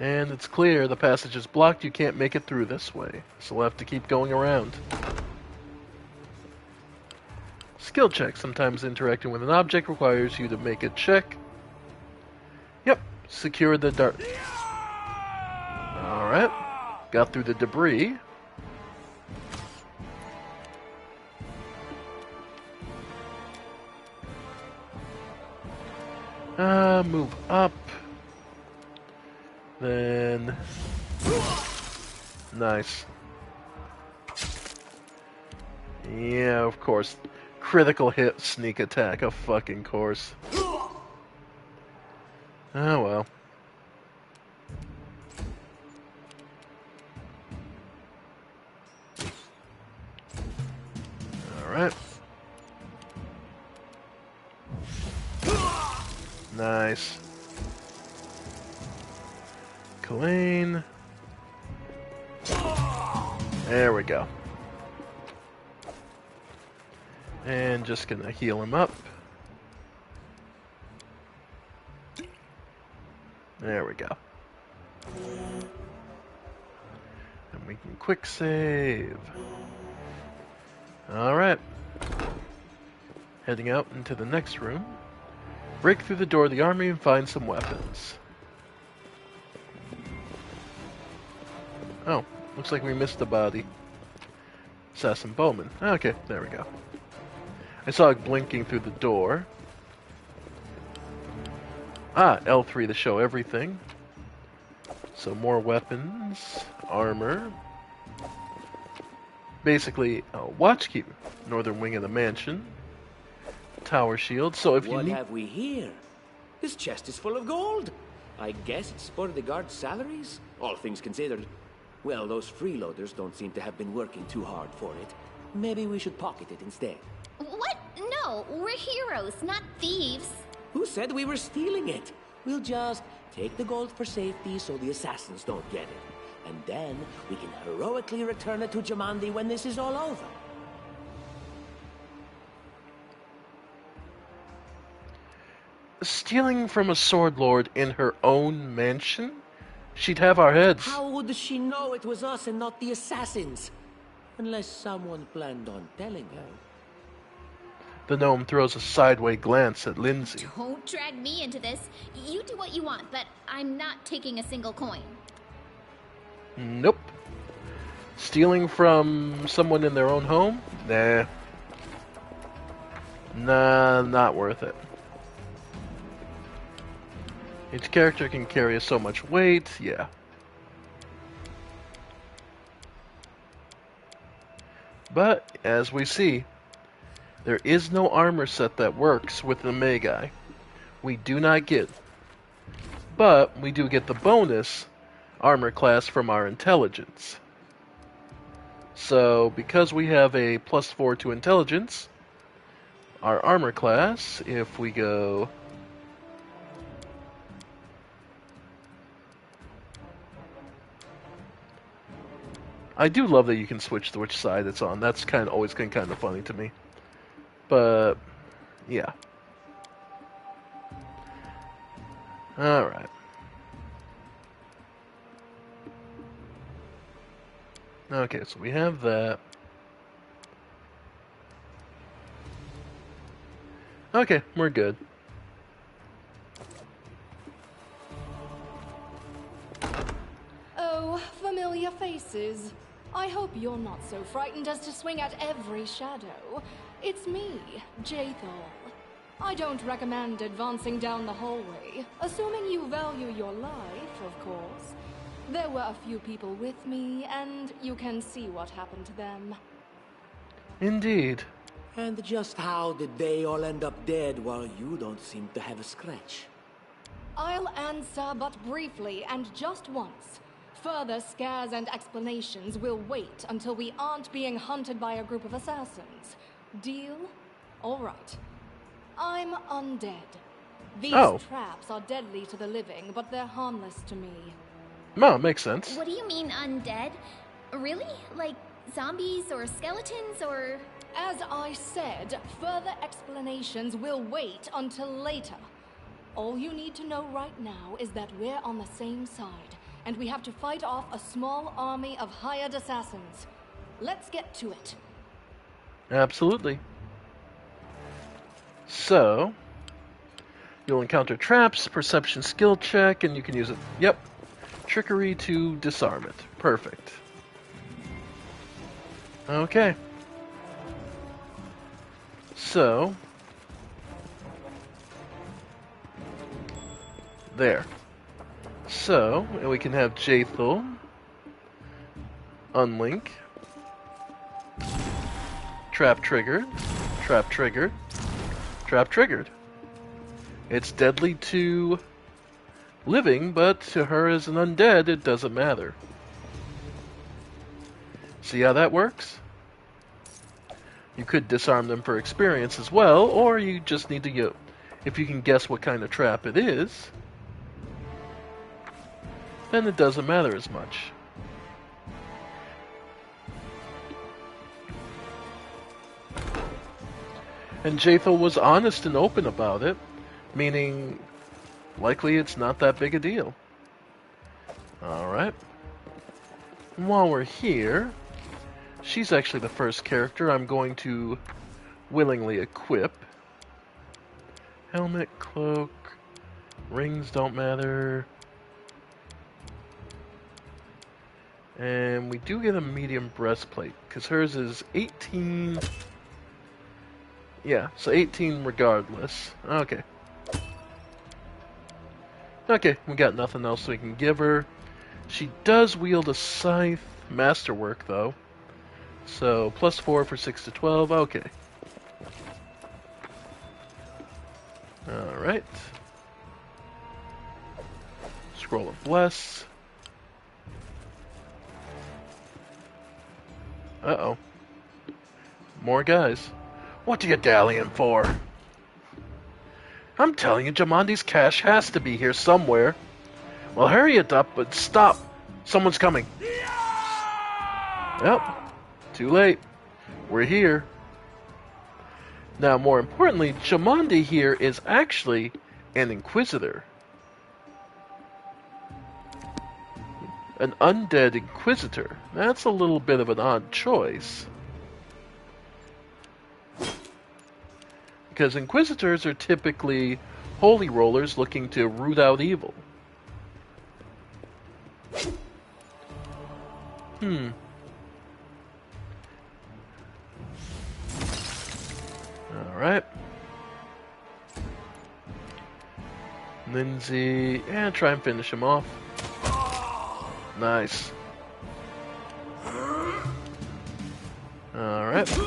And it's clear the passage is blocked. You can't make it through this way. So we'll have to keep going around. Skill check. Sometimes interacting with an object requires you to make a check. Yep. Secure the dart. Alright. Got through the debris. Move up. Then... Nice. Yeah, of course. Critical hit, sneak attack, of fucking course. Oh well. Alright. Nice. Clean. There we go. And just gonna heal him up. There we go. And we can quick save. Alright. Heading out into the next room. Break through the door of the army and find some weapons. Oh, looks like we missed the body. Assassin Bowman. Okay, there we go. I saw it blinking through the door. Ah, L3 to show everything. So more weapons, armor. Basically, a watch key. Northern wing of the mansion. Tower shield. So if you What need... have we here? This chest is full of gold. I guess it's for the guards' salaries, all things considered. Well, those freeloaders don't seem to have been working too hard for it. Maybe we should pocket it instead. What? No, we're heroes, not thieves. Who said we were stealing it? We'll just take the gold for safety so the assassins don't get it. And then we can heroically return it to Jamandi when this is all over. Stealing from a sword lord in her own mansion? She'd have our heads. How would she know it was us and not the assassins? Unless someone planned on telling her. The gnome throws a sideways glance at Lindsay. Don't drag me into this. You do what you want, but I'm not taking a single coin. Nope. Stealing from someone in their own home? Nah. Nah, not worth it. Each character can carry so much weight, yeah. But, as we see, there is no armor set that works with the Magi. We do not get, but we do get the bonus armor class from our intelligence. So, because we have a +4 to intelligence, our armor class, if we go... I do love that you can switch to which side it's on. That's always been kind of funny to me. But, yeah. Alright. Okay, so we have that. Okay, we're good. Oh, familiar faces. I hope you're not so frightened as to swing at every shadow. It's me, Jathal. I don't recommend advancing down the hallway, assuming you value your life, of course. There were a few people with me, and you can see what happened to them. Indeed. And just how did they all end up dead while you don't seem to have a scratch? I'll answer but briefly and just once. Further scares and explanations will wait until we aren't being hunted by a group of assassins. Deal? All right. I'm undead. These traps are deadly to the living, but they're harmless to me. No, makes sense. What do you mean undead? Really? Like zombies or skeletons or... As I said, further explanations will wait until later. All you need to know right now is that we're on the same side, and we have to fight off a small army of hired assassins. Let's get to it. Absolutely. So, you'll encounter traps, perception skill check, and you can use it. Yep. Trickery to disarm it. Perfect. Okay. So, there. So, and we can have Jathal unlink. Trap triggered. Trap triggered. Trap triggered. It's deadly to living, but to her as an undead, it doesn't matter. See how that works? You could disarm them for experience as well, or you just need to if you can guess what kind of trap it is, then it doesn't matter as much. And Jathal was honest and open about it, meaning likely it's not that big a deal. Alright. And while we're here, she's actually the first character I'm going to willingly equip. Helmet, cloak, rings don't matter. And we do get a medium breastplate, because hers is 18... Yeah, so 18 regardless. Okay. Okay, we got nothing else we can give her. She does wield a scythe masterwork, though. So, +4 for 6 to 12. Okay. Alright. Scroll of Bless. Uh-oh. More guys. What are you dallying for? I'm telling you, Jamandi's cache has to be here somewhere. Well, hurry it up, but stop. Someone's coming. Yep. Too late. We're here. Now, more importantly, Jamandi here is actually an Inquisitor. An undead Inquisitor. That's a little bit of an odd choice. Because Inquisitors are typically holy rollers looking to root out evil. Alright. Lindsay, try and finish him off. Nice. Alright.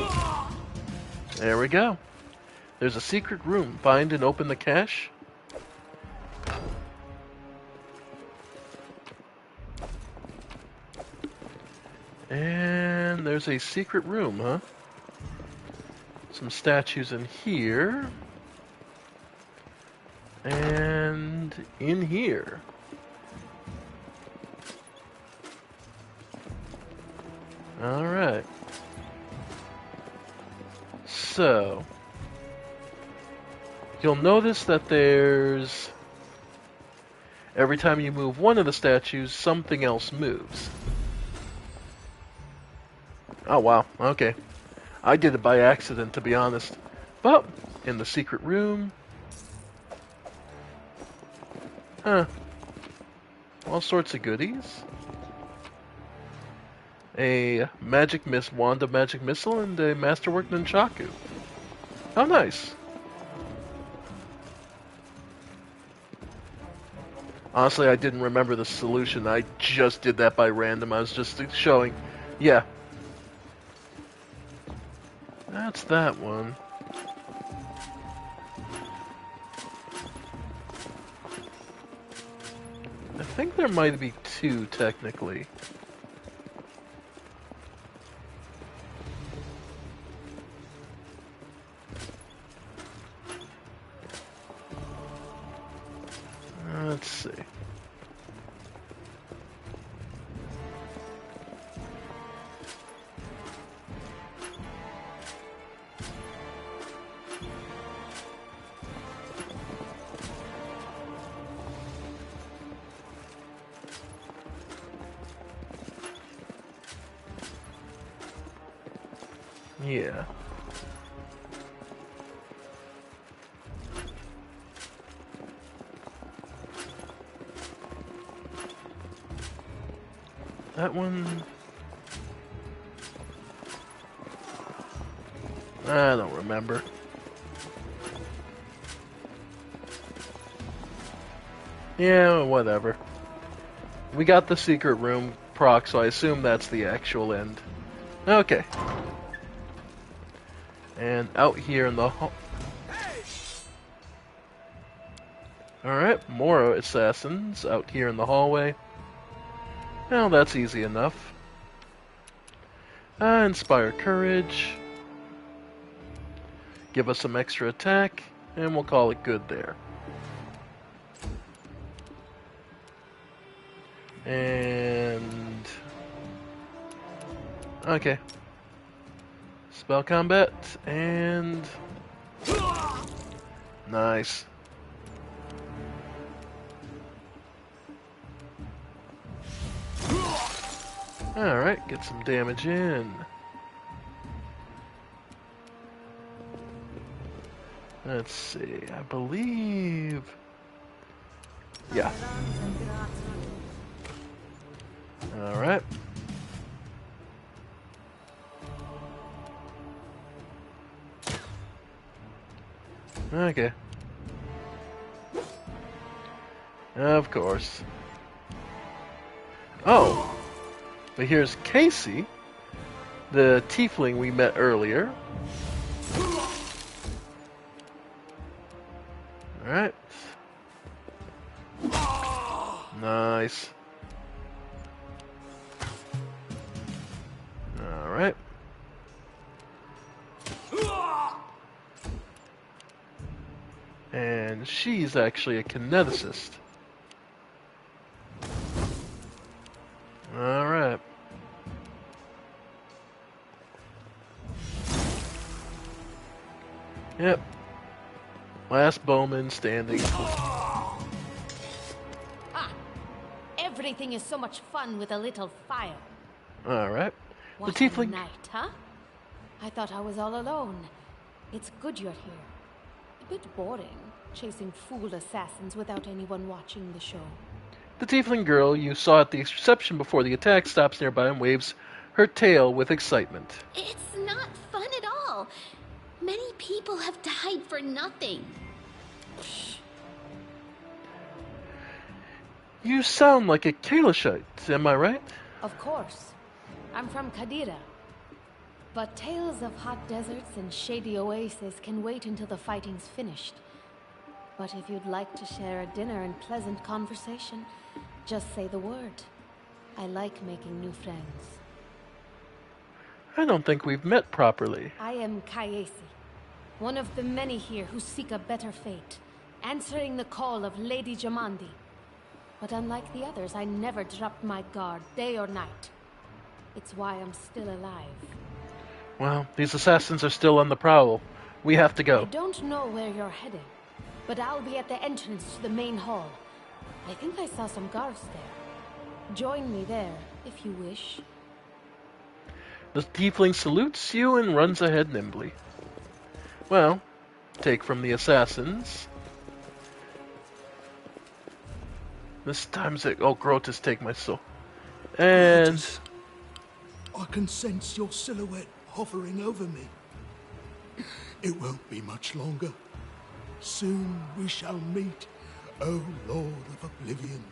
There we go. There's a secret room. Find and open the cache. And there's a secret room, huh? Some statues in here. And in here. Alright. So, you'll notice that there's... Every time you move one of the statues, something else moves. Oh wow, okay. I did it by accident, to be honest. But, in the secret room... Huh. All sorts of goodies. A wand of magic missile and a masterwork nunchaku. How nice. Honestly, I didn't remember the solution. I just did that by random. I was just showing. Yeah. That's that one. I think there might be two, technically. Let's see. Yeah. That one... I don't remember. Yeah, whatever. We got the secret room proc, so I assume that's the actual end. Okay. And out here in the hall... Alright, more assassins out here in the hallway. Well, that's easy enough. Inspire courage. Give us some extra attack, and we'll call it good there. And... okay. Spell combat, and... nice. Alright, get some damage in. Let's see, I believe... yeah. Alright. Okay. Of course. Oh! But here's Casey, the tiefling we met earlier. Alright. Nice. Alright. And she's actually a kineticist. Alright. Yep. Last bowman standing. Ah! Everything is so much fun with a little fire. Alright. The What tiefling... a night, huh? I thought I was all alone. It's good you're here. A bit boring, chasing fool assassins without anyone watching the show. The tiefling girl you saw at the reception before the attack stops nearby and waves her tail with excitement. It's not fun at all. Many people have died for nothing. You sound like a Kalishite, am I right? Of course. I'm from Kadira. But tales of hot deserts and shady oases can wait until the fighting's finished. But if you'd like to share a dinner and pleasant conversation, just say the word. I like making new friends. I don't think we've met properly. I am Kayesi, one of the many here who seek a better fate, answering the call of Lady Jamandi. But unlike the others, I never dropped my guard, day or night. It's why I'm still alive. Well, these assassins are still on the prowl. We have to go. I don't know where you're heading, but I'll be at the entrance to the main hall. I think I saw some guards there. Join me there, if you wish. The tiefling salutes you and runs ahead nimbly. Well, take from the assassins. This time's it. Oh, Grotus, take my soul. And Grotus, I can sense your silhouette hovering over me. It won't be much longer. Soon we shall meet, O Lord of Oblivion.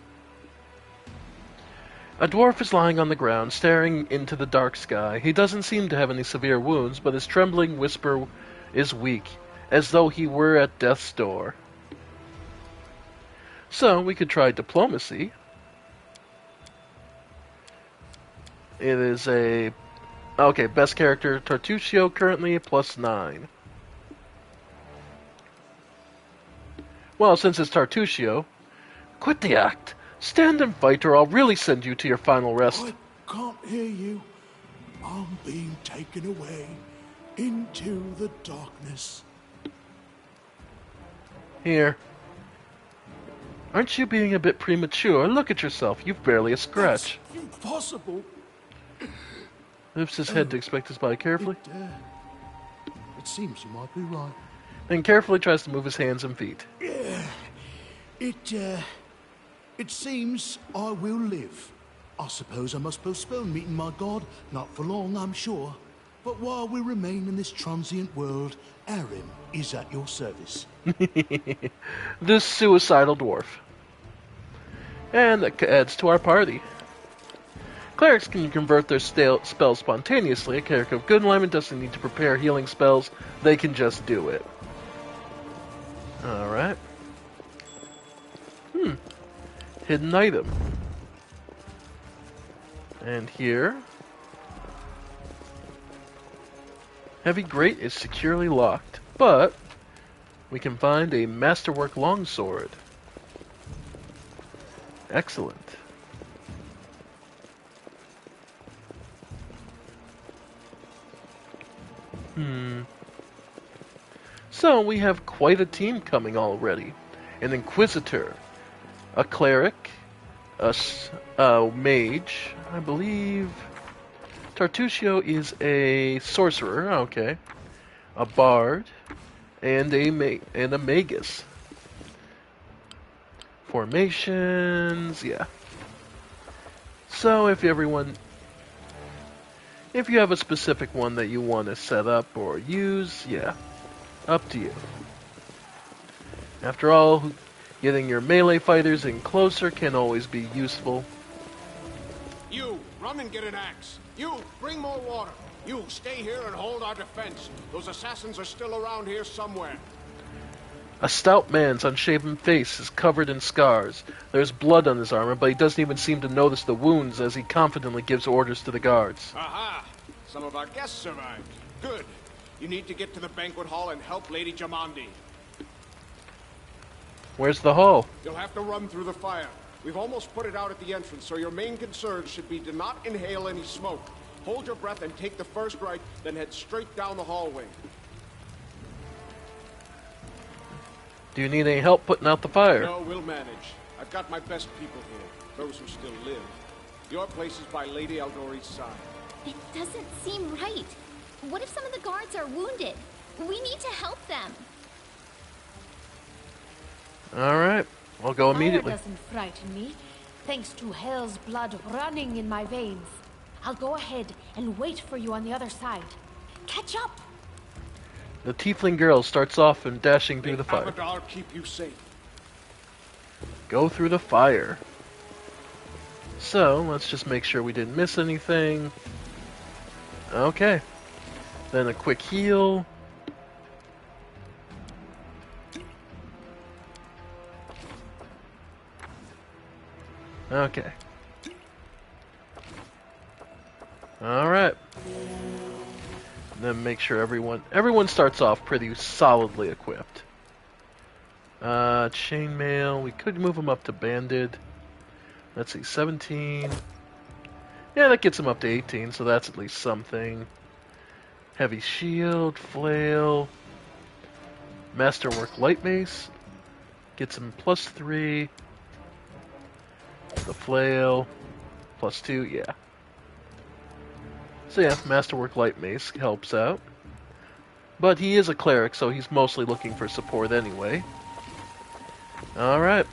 a dwarf is lying on the ground, staring into the dark sky. He doesn't seem to have any severe wounds, but his trembling whisper is weak, as though he were at death's door. So, we could try diplomacy. It is a... Okay, best character, Tartuccio, currently +9. Well, since it's Tartuccio, quit the act. Stand and fight, or I'll really send you to your final rest. I can't hear you. I'm being taken away into the darkness. Here. Aren't you being a bit premature? Look at yourself. You've barely a scratch. That's impossible. Lifts his head to inspect his body carefully. It seems you might be right. Then carefully tries to move his hands and feet. Yeah. It seems I will live. I suppose I must postpone meeting my god. Not for long, I'm sure. But while we remain in this transient world, Arim is at your service. This suicidal dwarf. And that adds to our party. Clerics can convert their spells spontaneously. A cleric of good alignment doesn't need to prepare healing spells. They can just do it. Alright. Hidden item. And here... Heavy grate is securely locked, but we can find a masterwork longsword. Excellent. So we have quite a team coming already. An inquisitor, a cleric, a mage, I believe. Tartuccio is a sorcerer, okay. A bard, and a magus. Formations, yeah. So if you have a specific one that you want to set up or use, yeah, up to you. After all, getting your melee fighters in closer can always be useful. You, run and get an axe. You, bring more water. You, stay here and hold our defense. Those assassins are still around here somewhere. A stout man's unshaven face is covered in scars. There's blood on his armor, but he doesn't even seem to notice the wounds as he confidently gives orders to the guards. Aha! Some of our guests survived. Good. You need to get to the banquet hall and help Lady Jamandi. Where's the hall? You'll have to run through the fire. We've almost put it out at the entrance, so your main concern should be to not inhale any smoke. Hold your breath and take the first right, then head straight down the hallway. Do you need any help putting out the fire? No, we'll manage. I've got my best people here, those who still live. Your place is by Lady Aldori's side. It doesn't seem right. What if some of the guards are wounded? We need to help them. Alright, I'll go immediately. Fire doesn't frighten me, thanks to hell's blood running in my veins. I'll go ahead and wait for you on the other side. Catch up! The tiefling girl starts off and dashing through the fire. Abadar keep you safe. Go through the fire. So, let's just make sure we didn't miss anything. Okay. Then a quick heal. Okay. Alright. Then make sure everyone starts off pretty solidly equipped. Chainmail, we could move him up to banded. Let's see, 17. Yeah, that gets him up to 18, so that's at least something. Heavy shield, flail. Masterwork light mace. Gets him +3. The flail. +2, yeah. So yeah, Masterwork light mace helps out. But he is a cleric, so he's mostly looking for support anyway. Alright.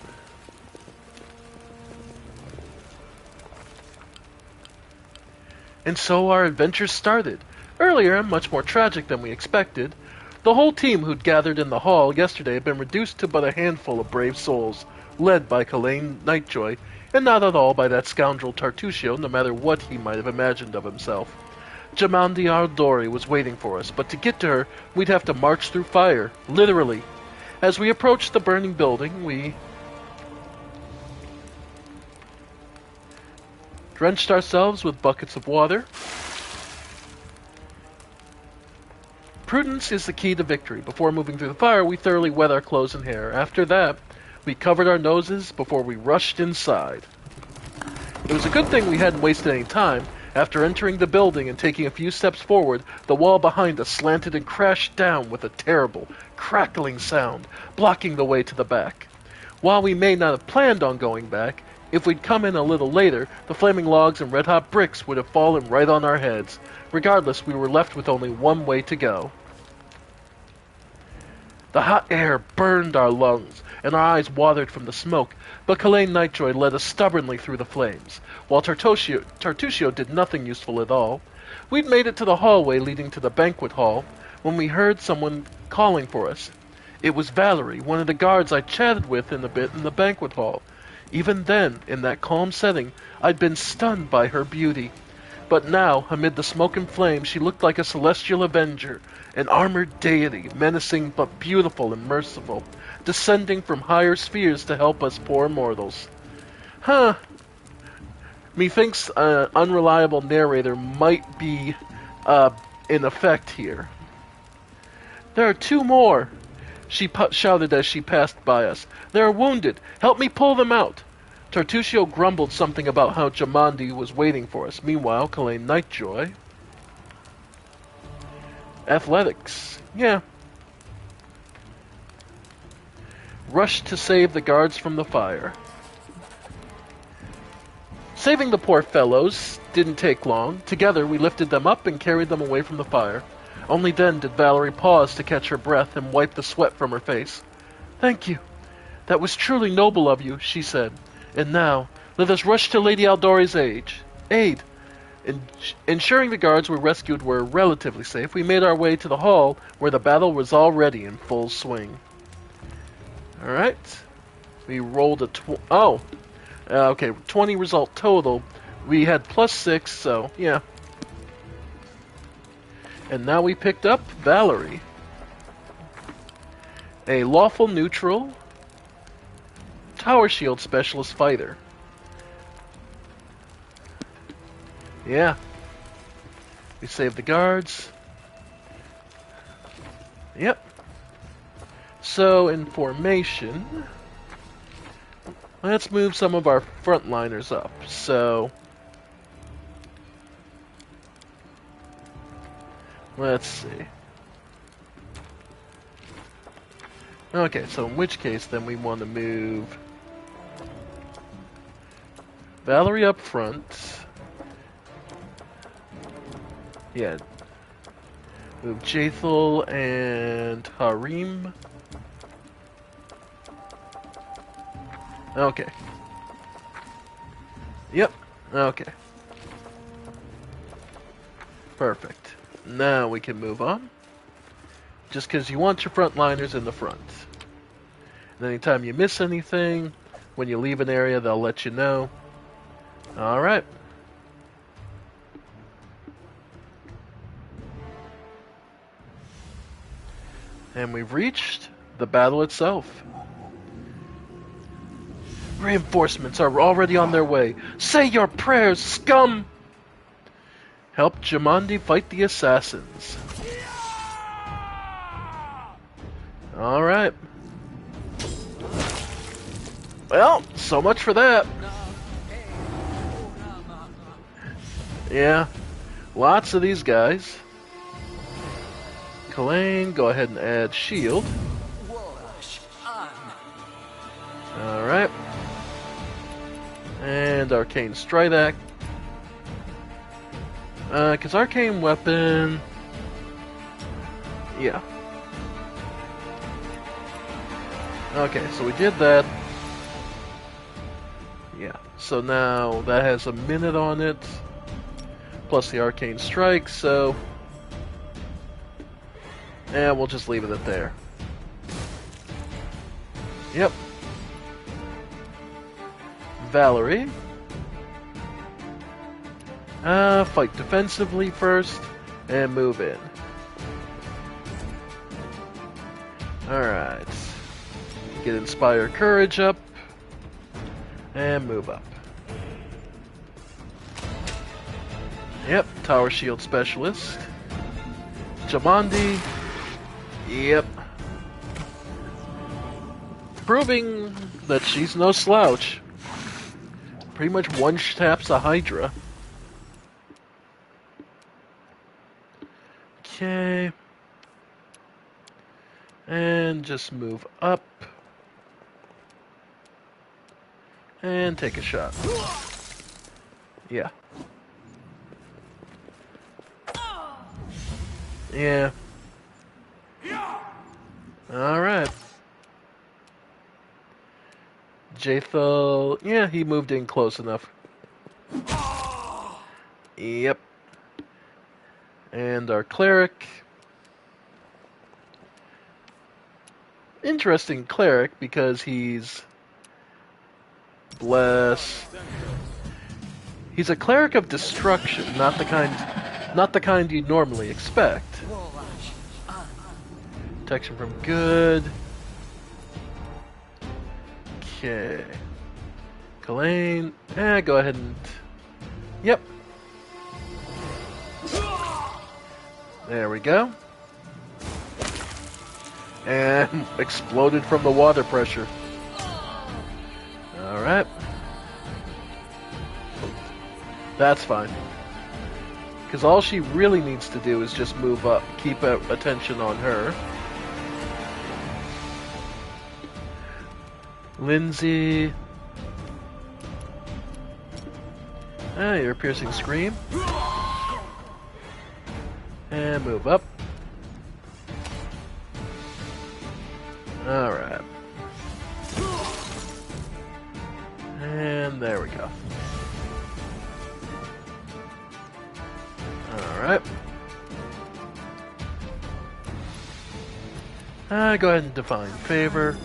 And so our adventure started. Earlier, much more tragic than we expected. The whole team who'd gathered in the hall yesterday had been reduced to but a handful of brave souls, led by Kalain Nightjoy, and not at all by that scoundrel Tartusio, no matter what he might have imagined of himself. Jamandi Ardori was waiting for us, but to get to her, we'd have to march through fire, literally. As we approached the burning building, we drenched ourselves with buckets of water. Prudence is the key to victory. Before moving through the fire, we thoroughly wet our clothes and hair. After that, we covered our noses before we rushed inside. It was a good thing we hadn't wasted any time. After entering the building and taking a few steps forward, the wall behind us slanted and crashed down with a terrible, crackling sound, blocking the way to the back. While we may not have planned on going back, if we'd come in a little later, the flaming logs and red-hot bricks would have fallen right on our heads. Regardless, we were left with only one way to go. The hot air burned our lungs, and our eyes watered from the smoke, but Kalain Nightjoy led us stubbornly through the flames, while Tartusio did nothing useful at all. We'd made it to the hallway leading to the banquet hall when we heard someone calling for us. It was Valerie, one of the guards I chatted with in the banquet hall. Even then, in that calm setting, I'd been stunned by her beauty. But now, amid the smoke and flame, she looked like a celestial avenger, an armored deity, menacing but beautiful and merciful, descending from higher spheres to help us poor mortals. Methinks an unreliable narrator might be in effect here. There are two more, she shouted as she passed by us. They are wounded. Help me pull them out. Tartusio grumbled something about how Jamandi was waiting for us. Meanwhile, Kalain Nightjoy... Athletics. Yeah. Rushed to save the guards from the fire. Saving the poor fellows didn't take long. Together, we lifted them up and carried them away from the fire. Only then did Valerie pause to catch her breath and wipe the sweat from her face. Thank you. That was truly noble of you, she said. And now, let us rush to Lady Aldori's aid. Ensuring the guards we rescued were relatively safe, we made our way to the hall where the battle was already in full swing. Alright. We rolled a 20 result total. We had +6, so yeah. And now we picked up Valerie. A lawful neutral tower shield specialist fighter. Yeah. We saved the guards. Yep. So, in formation, let's move some of our frontliners up. So, let's see. Okay, so in which case then we want to move Valerie up front. Yeah. Move Jathel and Harim. Okay. Yep. Okay. Perfect. Now we can move on. Just because you want your frontliners in the front. And anytime you miss anything, when you leave an area, they'll let you know. Alright. And we've reached the battle itself. Reinforcements are already on their way. Say your prayers, scum! Help Jamandi fight the assassins. Alright. Well, so much for that. Yeah, lots of these guys. Kalain, go ahead and add shield. Alright. And Arcane Stridak. Because Arcane Weapon... Yeah. Okay, so we did that. Yeah, so now that has a minute on it. Plus the Arcane Strike, so... Yeah, we'll just leave it at there. Yep. Valerie. Fight defensively first, and move in. Alright. Get Inspire Courage up, and move up. Yep, Tower Shield Specialist. Jamandi. Yep. Proving that she's no slouch. Pretty much one-taps a Hydra. Okay. And just move up. And take a shot. Yeah. Yeah. Alright. Jathal, yeah, he moved in close enough. Yep. And our cleric. Interesting cleric because he's bless. He's a cleric of destruction, not the kind you'd normally expect. Protection from good. Okay. Kalain, go ahead and... Yep. There we go. And exploded from the water pressure. Alright. That's fine. Because all she really needs to do is just move up. Keep attention on her. Lindsay. Your piercing scream. And move up. Alright. And there we go. Alright. Go ahead and define favor.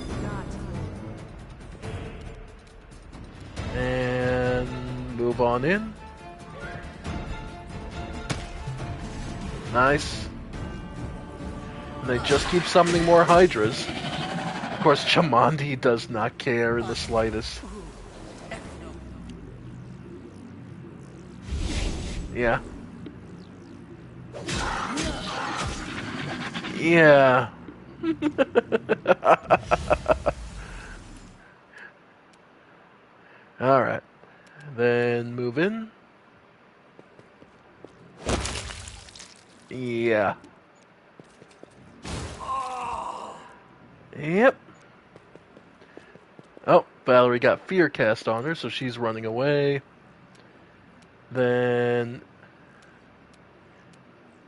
And move on in. Nice. And they just keep summoning more Hydras. Of course, Jamandi does not care in the slightest. Yeah. Yeah. Alright. Then move in. Yeah. Yep. Oh, Valerie got fear cast on her, so she's running away. Then...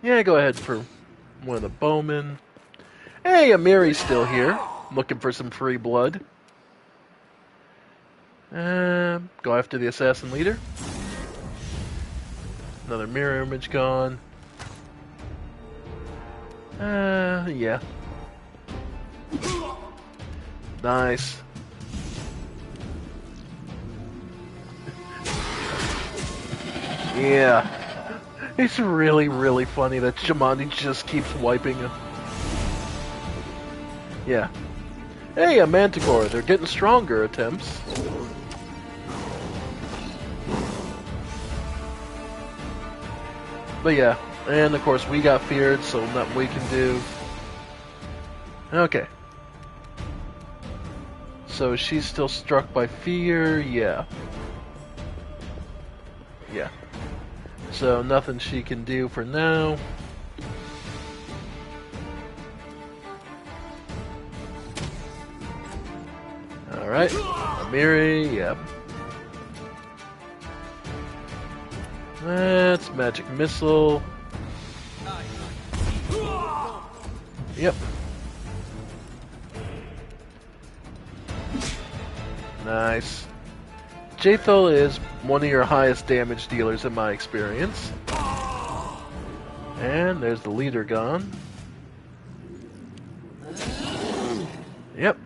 Yeah, go ahead for one of the bowmen. Hey, Amiri's still here, looking for some free blood. Go after the assassin leader. Another mirror image gone. Yeah. Nice. Yeah. It's really, really funny that Jamandi just keeps wiping him. Yeah. Hey, a manticore. They're getting stronger attempts. But yeah, and of course we got feared, so nothing we can do. Okay. So she's still struck by fear, yeah. Yeah. So nothing she can do for now. Alright. Amiri, yep. That's magic missile. Yep. Nice. Jathel is one of your highest damage dealers in my experience. And there's the leader gone. Yep.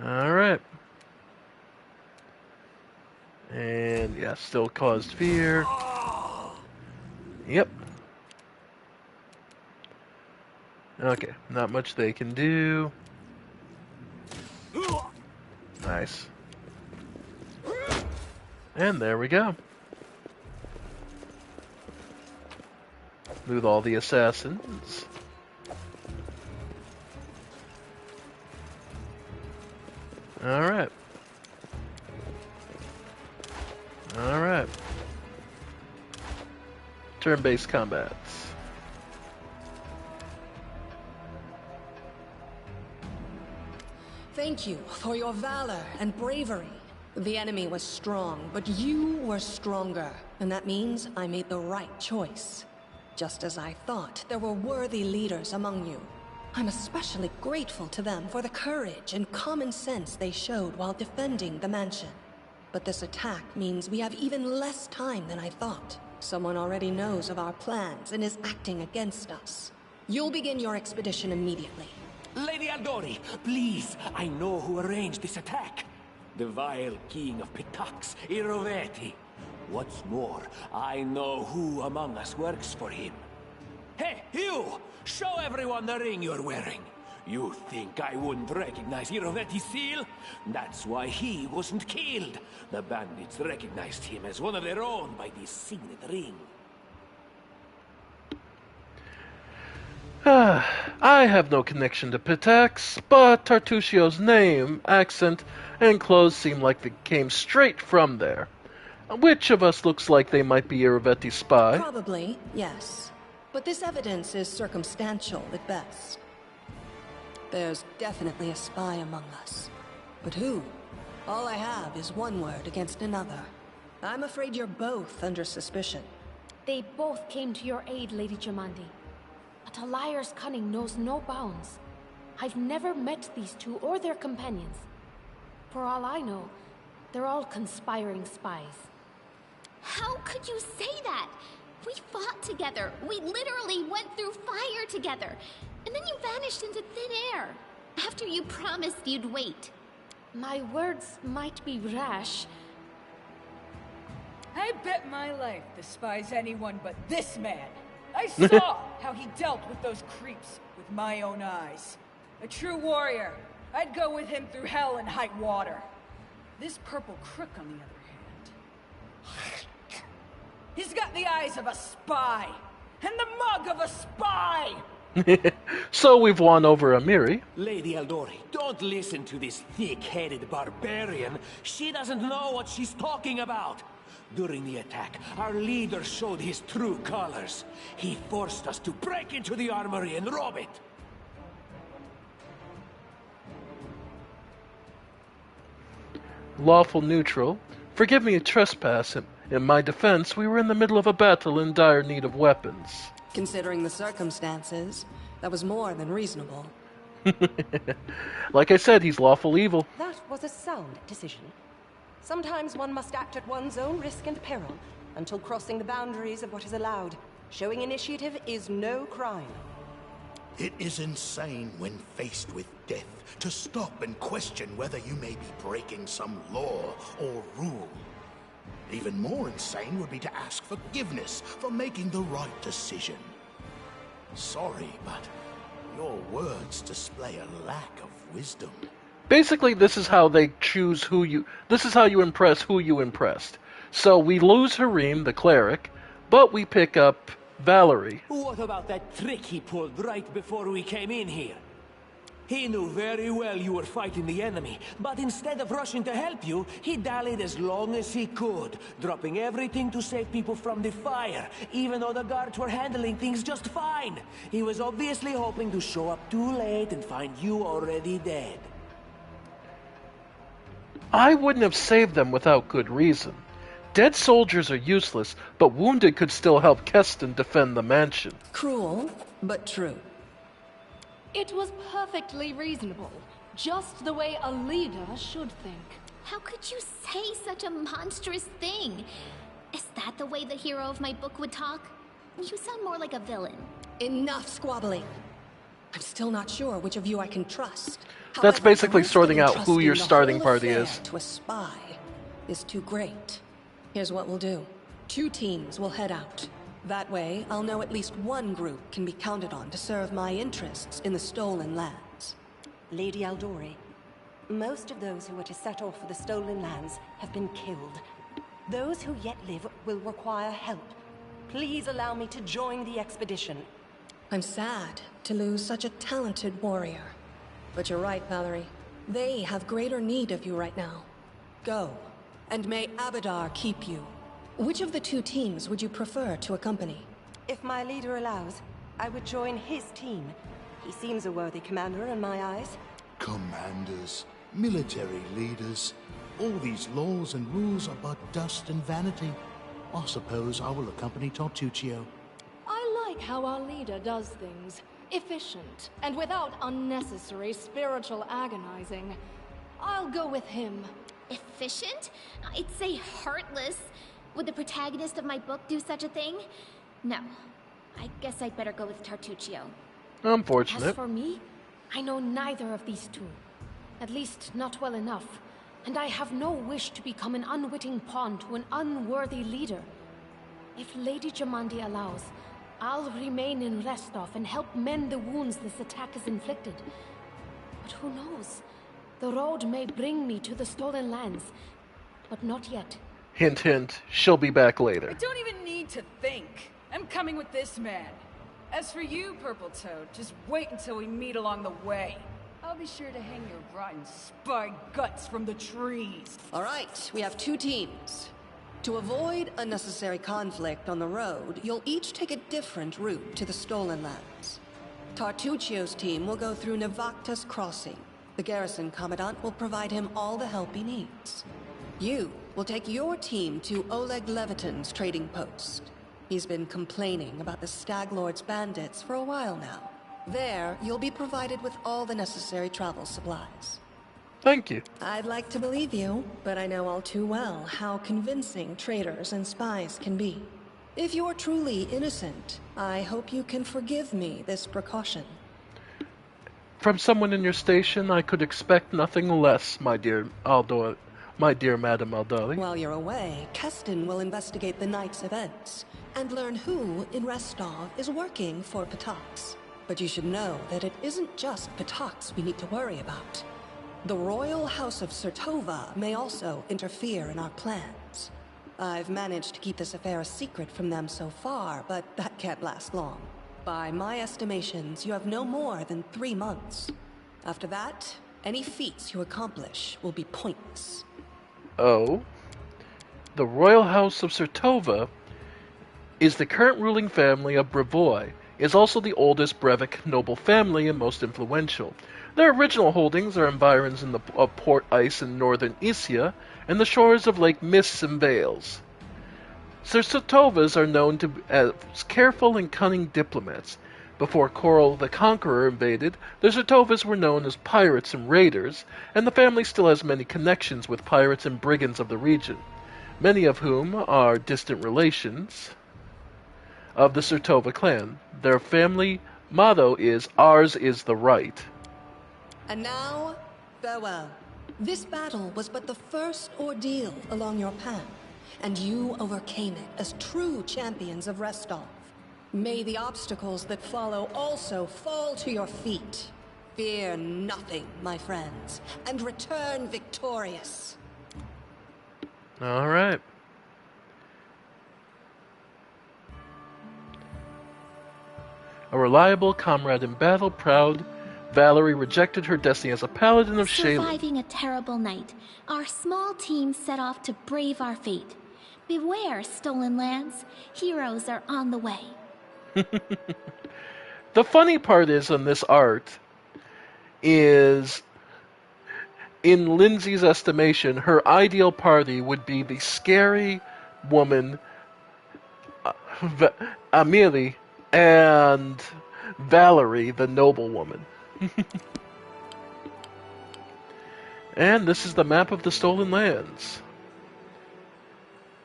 Alright. And yeah, still caused fear. Yep. Okay, not much they can do. Nice. And there we go. With all the assassins. Alright. Alright. Turn-based combats. Thank you for your valor and bravery. The enemy was strong, but you were stronger. And that means I made the right choice. Just as I thought, there were worthy leaders among you. I'm especially grateful to them for the courage and common sense they showed while defending the mansion. But this attack means we have even less time than I thought. Someone already knows of our plans and is acting against us. You'll begin your expedition immediately. Lady Aldori, please, I know who arranged this attack. The vile king of Pitax, Iroveti. What's more, I know who among us works for him. Hey, you! Show everyone the ring you're wearing. You think I wouldn't recognize Iroveti's seal? That's why he wasn't killed. The bandits recognized him as one of their own by this signet ring. I have no connection to Pitax, but Tartuccio's name, accent, and clothes seem like they came straight from there. Which of us looks like they might be Iroveti's spy? Probably, yes. But this evidence is circumstantial at best. There's definitely a spy among us. But who? All I have is one word against another. I'm afraid you're both under suspicion. They both came to your aid, Lady Jamandi. But a liar's cunning knows no bounds. I've never met these two or their companions. For all I know, they're all conspiring spies. How could you say that? We fought together. We literally went through fire together. And then you vanished into thin air. After you promised you'd wait. My words might be rash. I bet my life despise anyone but this man. I saw how he dealt with those creeps with my own eyes. A true warrior. I'd go with him through hell and high water. This purple crook, on the other hand. He's got the eyes of a spy, and the mug of a spy! So we've won over Amiri. Lady Aldori, don't listen to this thick-headed barbarian. She doesn't know what she's talking about. During the attack, our leader showed his true colors. He forced us to break into the armory and rob it. Lawful neutral. Forgive me a trespass. In my defense, we were in the middle of a battle in dire need of weapons. Considering the circumstances, that was more than reasonable. Like I said, he's lawful evil. That was a sound decision. Sometimes one must act at one's own risk and peril, until crossing the boundaries of what is allowed. Showing initiative is no crime. It is insane when faced with death to stop and question whether you may be breaking some law or rule. Even more insane would be to ask forgiveness for making the right decision. Sorry, but your words display a lack of wisdom. Basically, this is how they choose who you... This is how you impress who you impressed. So we lose Harim, the cleric, but we pick up Valerie. What about that trick he pulled right before we came in here? He knew very well you were fighting the enemy, but instead of rushing to help you, he dallied as long as he could, dropping everything to save people from the fire, even though the guards were handling things just fine. He was obviously hoping to show up too late and find you already dead. I wouldn't have saved them without good reason. Dead soldiers are useless, but wounded could still help Keston defend the mansion. Cruel, but true. It was perfectly reasonable. Just the way a leader should think. How could you say such a monstrous thing? Is that the way the hero of my book would talk? You sound more like a villain. Enough squabbling. I'm still not sure which of you I can trust. That's However, basically the risk sorting of out who your entrusting the starting whole party affair is. to a spy is too great. Here's what we'll do. 2 teams will head out. That way, I'll know at least one group can be counted on to serve my interests in the stolen lands. Lady Aldori, most of those who were to set off for the stolen lands have been killed. Those who yet live will require help. Please allow me to join the expedition. I'm sad to lose such a talented warrior. But you're right, Valerie. They have greater need of you right now. Go, and may Abadar keep you. Which of the 2 teams would you prefer to accompany? If my leader allows, I would join his team. He seems a worthy commander in my eyes. Commanders, military leaders, all these laws and rules are but dust and vanity. I suppose I will accompany Tartuccio. I like how our leader does things. Efficient, and without unnecessary spiritual agonizing. I'll go with him. Efficient? I'd say heartless. Would the protagonist of my book do such a thing? No. I guess I'd better go with Tartuccio. Unfortunate. As for me, I know neither of these 2. At least, not well enough. And I have no wish to become an unwitting pawn to an unworthy leader. If Lady Jamandi allows, I'll remain in Restov and help mend the wounds this attack has inflicted. But who knows? The road may bring me to the stolen lands, but not yet. Hint, hint, she'll be back later. I don't even need to think. I'm coming with this man. As for you, Purple Toad, just wait until we meet along the way. I'll be sure to hang your rotten spy guts from the trees. All right, we have 2 teams. To avoid unnecessary conflict on the road, you'll each take a different route to the stolen lands. Tartuccio's team will go through Navacta's crossing. The garrison commandant will provide him all the help he needs. You will take your team to Oleg Levitin's trading post. He's been complaining about the Stag Lord's bandits for a while now. There, you'll be provided with all the necessary travel supplies. Thank you. I'd like to believe you, but I know all too well how convincing traitors and spies can be. If you're truly innocent, I hope you can forgive me this precaution. From someone in your station, I could expect nothing less, my dear Madame Aldori. While you're away, Keston will investigate the night's events and learn who in Restov is working for Patax. But you should know that it isn't just Patax we need to worry about. The Royal House of Sertova may also interfere in our plans. I've managed to keep this affair a secret from them so far, but that can't last long. By my estimations, you have no more than 3 months. After that, any feats you accomplish will be pointless. Oh. The Royal House of Sertova is the current ruling family of Brevoy, is also the oldest Brevik noble family and most influential. Their original holdings are environs of Port Ice in northern Isia and the shores of Lake Mists and Vales. Sertovas are known as careful and cunning diplomats. Before Coral the Conqueror invaded, the Sertovas were known as pirates and raiders, and the family still has many connections with pirates and brigands of the region, many of whom are distant relations of the Sertova clan. Their family motto is, "Ours is the right." And now, farewell. This battle was but the first ordeal along your path. and you overcame it as true champions of Restov. May the obstacles that follow also fall to your feet. Fear nothing, my friends, and return victorious. All right. A reliable comrade in battle, proud, Valerie rejected her destiny as a paladin of Shaylin. Surviving a terrible night, our small team set off to brave our fate. Beware, stolen lands. Heroes are on the way. The funny part is on this art is, in Lindsay's estimation, her ideal party would be the scary woman, Amelie, and Valerie, the noble woman. And this is the map of the Stolen Lands.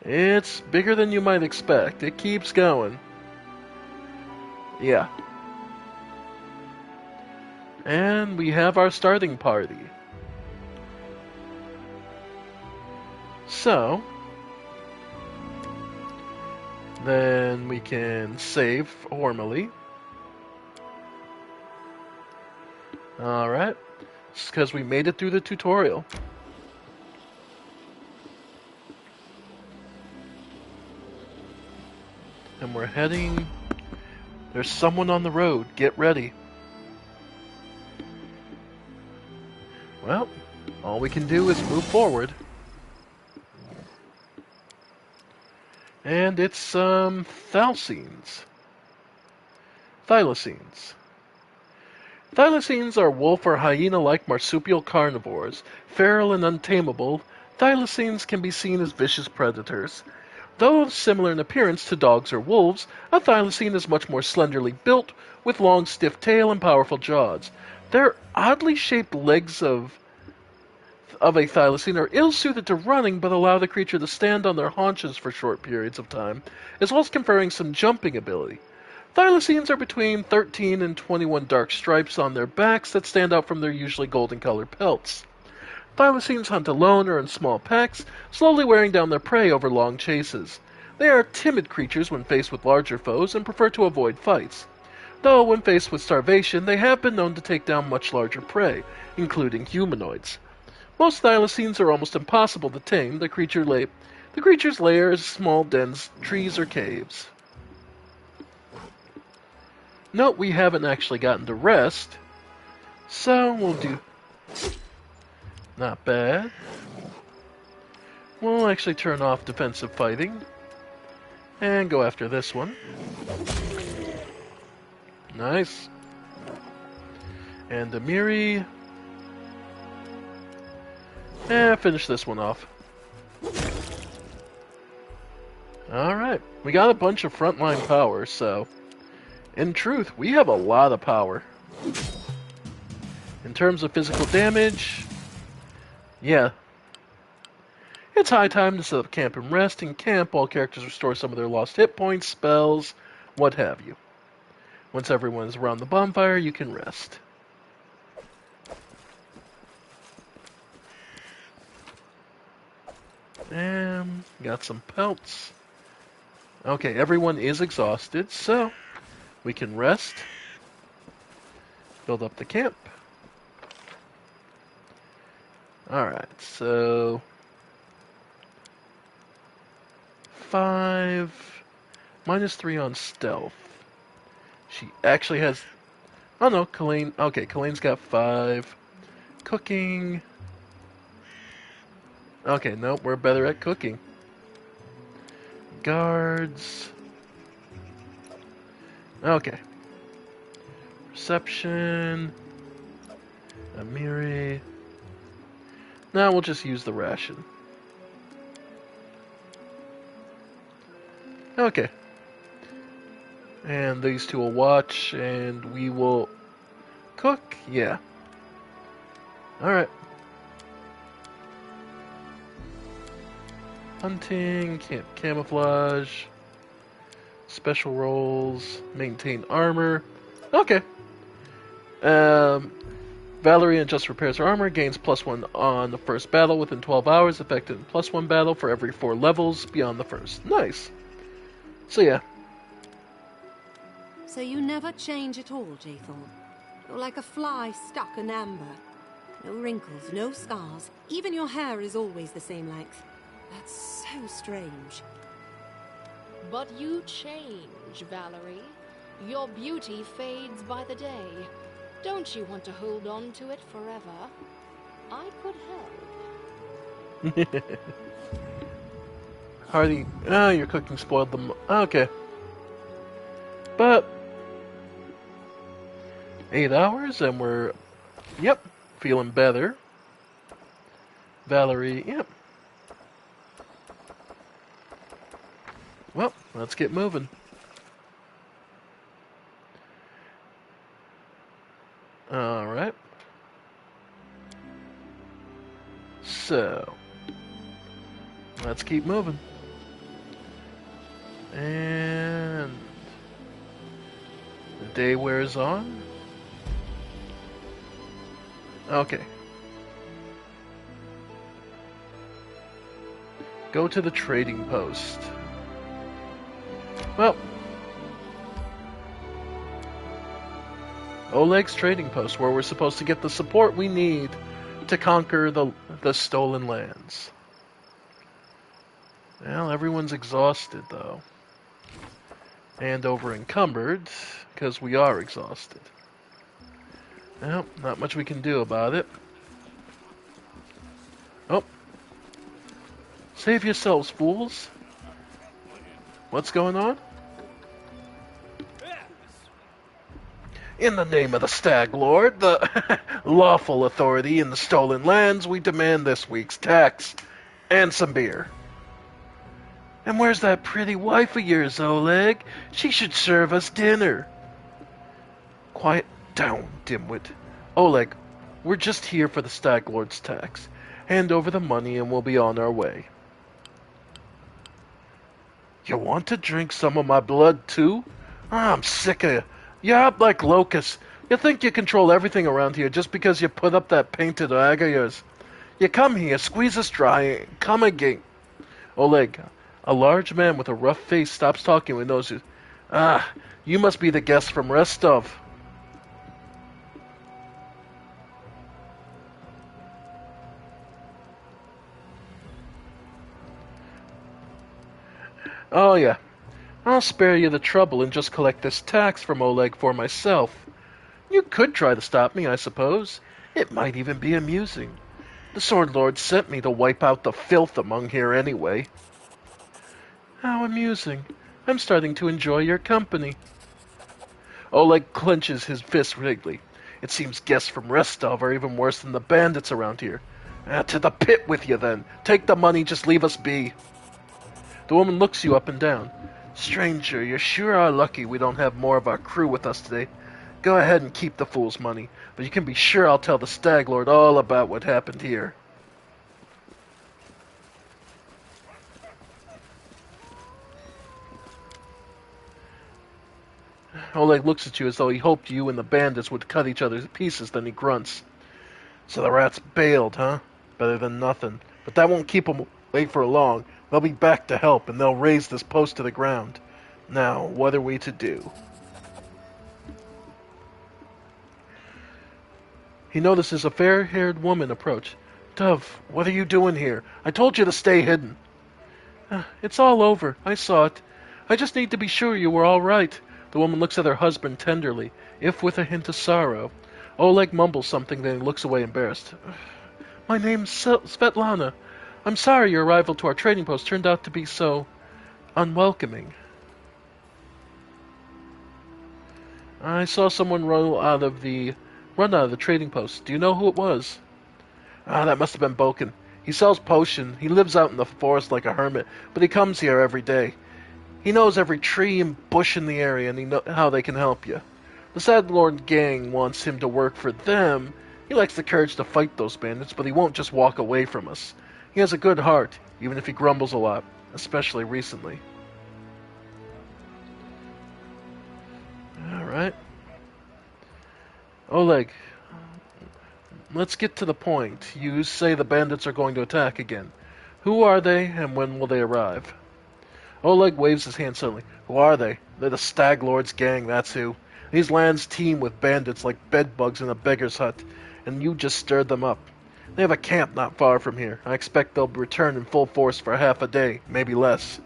It's bigger than you might expect. It keeps going. Yeah. And we have our starting party. So, then we can save formally. Alright. It's because we made it through the tutorial. And we're heading... There's someone on the road. Get ready. Well, all we can do is move forward. And it's, Thylacines. Thylacines. Thylacines are wolf or hyena-like marsupial carnivores. Feral and untamable, thylacines can be seen as vicious predators. Though similar in appearance to dogs or wolves, a thylacine is much more slenderly built, with long, stiff tail and powerful jaws. Their oddly shaped legs of a thylacine are ill-suited to running, but allow the creature to stand on their haunches for short periods of time, as well as conferring some jumping ability. Thylacines are between 13 and 21 dark stripes on their backs that stand out from their usually golden-colored pelts. Thylacines hunt alone or in small packs, slowly wearing down their prey over long chases. They are timid creatures when faced with larger foes and prefer to avoid fights. Though, when faced with starvation, they have been known to take down much larger prey, including humanoids. Most thylacines are almost impossible to tame. The creature's lair is small dens, trees, or caves. Note we haven't actually gotten to rest, so we'll do... Not bad. We'll actually turn off defensive fighting, and go after this one. Nice. And Amiri... finish this one off. Alright, we got a bunch of frontline power, so... In truth, we have a lot of power. In terms of physical damage... Yeah. It's high time to set up camp and rest. In camp, all characters restore some of their lost hit points, spells, what have you. Once everyone is around the bonfire, you can rest. And got some pelts. Okay, everyone is exhausted, so we can rest. Build up the camp. Alright, so 5 -3 on stealth. She actually has... Oh no, Colleen. Okay, Colleen's got 5. Cooking. Okay, nope, we're better at cooking. Guards. Okay. Reception. Amiri. Now we'll just use the ration. Okay. And these two will watch, and we will cook? Yeah. Alright. Hunting, camp camouflage, special roles, maintain armor. Okay. Valerie adjusts repairs her armor, gains +1 on the first battle within 12 hours, effective in +1 battle for every 4 levels beyond the first. Nice. So yeah. So you never change at all, Jaythorn. You're like a fly stuck in amber. No wrinkles, no scars. Even your hair is always the same length. That's so strange. But you change, Valerie. Your beauty fades by the day. Don't you want to hold on to it forever? I could help. Hardy, your cooking spoiled them. Okay. But 8 hours and we're, yep, feeling better. Valerie, yep. Well, let's get moving. Alright. So, let's keep moving. And the day wears on. Okay. Go to the trading post. Well, Oleg's trading post, where we're supposed to get the support we need to conquer the stolen lands. Well, everyone's exhausted, though. And over-encumbered, because we are exhausted. Well, not much we can do about it. Oh. Save yourselves, fools. What's going on? In the name of the Stag Lord, the lawful authority in the stolen lands, we demand this week's tax. And some beer. And where's that pretty wife of yours, Oleg? She should serve us dinner. Quiet down, dimwit. Oleg, we're just here for the Stag Lord's tax. Hand over the money and we'll be on our way. You want to drink some of my blood, too? I'm sick of you. You're up like locusts. You think you control everything around here just because you put up that painted rag of yours. You come here, squeeze us dry, and come again. Oleg, a large man with a rough face stops talking and knows you. Ah, you must be the guest from Rostov. Oh yeah. I'll spare you the trouble and just collect this tax from Oleg for myself. You could try to stop me, I suppose. It might even be amusing. The Sword Lord sent me to wipe out the filth among here anyway. How amusing. I'm starting to enjoy your company. Oleg clenches his fist rigidly. It seems guests from Rostov are even worse than the bandits around here. To the pit with you, then. Take the money, just leave us be. The woman looks you up and down. Stranger, you sure are lucky we don't have more of our crew with us today. Go ahead and keep the fool's money, but you can be sure I'll tell the Stag Lord all about what happened here. Oleg looks at you as though he hoped you and the bandits would cut each other to pieces, then he grunts. So the rats bailed, huh? Better than nothing. But that won't keep them away for long. They'll be back to help, and they'll raze this post to the ground. Now, what are we to do? He notices a fair-haired woman approach. Dove, what are you doing here? I told you to stay hidden. It's all over. I saw it. I just need to be sure you were all right. The woman looks at her husband tenderly, if with a hint of sorrow. Oleg mumbles something, then he looks away embarrassed. My name's Svetlana. I'm sorry your arrival to our trading post turned out to be so unwelcoming. I saw someone run out of the trading post. Do you know who it was? That must have been Boken. He sells potion. He lives out in the forest like a hermit, but he comes here every day. He knows every tree and bush in the area, and he knows how they can help you. The Sad Lord gang wants him to work for them. He lacks the courage to fight those bandits, but he won't just walk away from us. He has a good heart, even if he grumbles a lot, especially recently. Alright. Oleg, let's get to the point. You say the bandits are going to attack again. Who are they, and when will they arrive? Oleg waves his hand suddenly. Who are they? They're the Stag Lord's gang, that's who. These lands teem with bandits like bedbugs in a beggar's hut, and you just stirred them up. They have a camp not far from here. I expect they'll return in full force for half a day, maybe less.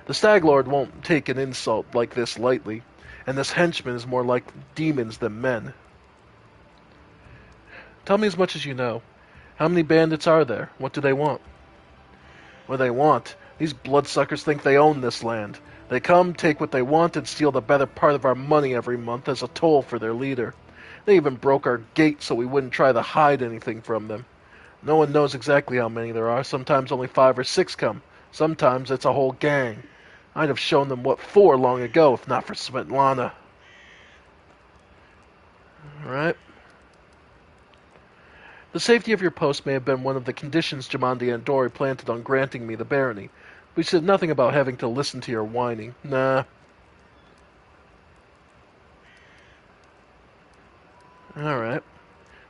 The Stag Lord won't take an insult like this lightly, and this henchman is more like demons than men. Tell me as much as you know. How many bandits are there? What do they want? What do they want? These bloodsuckers think they own this land. They come, take what they want, and steal the better part of our money every month as a toll for their leader. They even broke our gate so we wouldn't try to hide anything from them. No one knows exactly how many there are. Sometimes only 5 or 6 come. Sometimes it's a whole gang. I'd have shown them what for long ago if not for Svetlana. Alright. The safety of your post may have been one of the conditions Jamandi and Dory planted on granting me the barony. We said nothing about having to listen to your whining. Nah. Alright.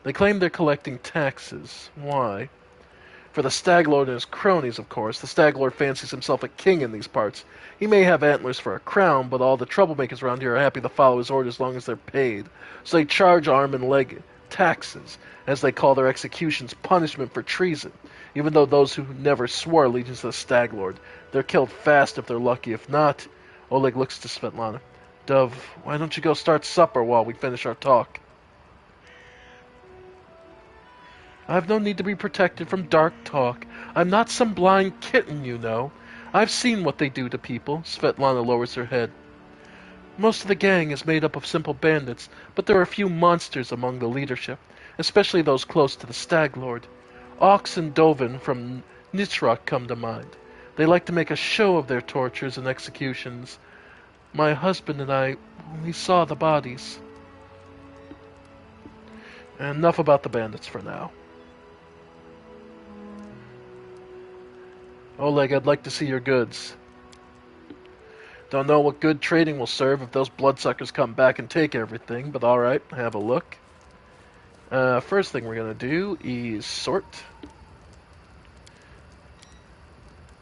They claim they're collecting taxes. Why? For the Stag Lord and his cronies, of course. The Stag Lord fancies himself a king in these parts. He may have antlers for a crown, but all the troublemakers around here are happy to follow his orders as long as they're paid. So they charge arm and leg taxes, as they call their executions, punishment for treason. Even though those who never swore allegiance to the Stag Lord, they're killed fast if they're lucky. If not, Oleg looks to Svetlana. Dove, why don't you go start supper while we finish our talk? I have no need to be protected from dark talk. I'm not some blind kitten, you know. I've seen what they do to people. Svetlana lowers her head. Most of the gang is made up of simple bandits, but there are a few monsters among the leadership, especially those close to the Stag Lord. Ox and Dovin from Nitrak come to mind. They like to make a show of their tortures and executions. My husband and I, we saw the bodies. Enough about the bandits for now. Oleg, I'd like to see your goods. Don't know what good trading will serve if those bloodsuckers come back and take everything, but alright, have a look. First thing we're going to do is sort.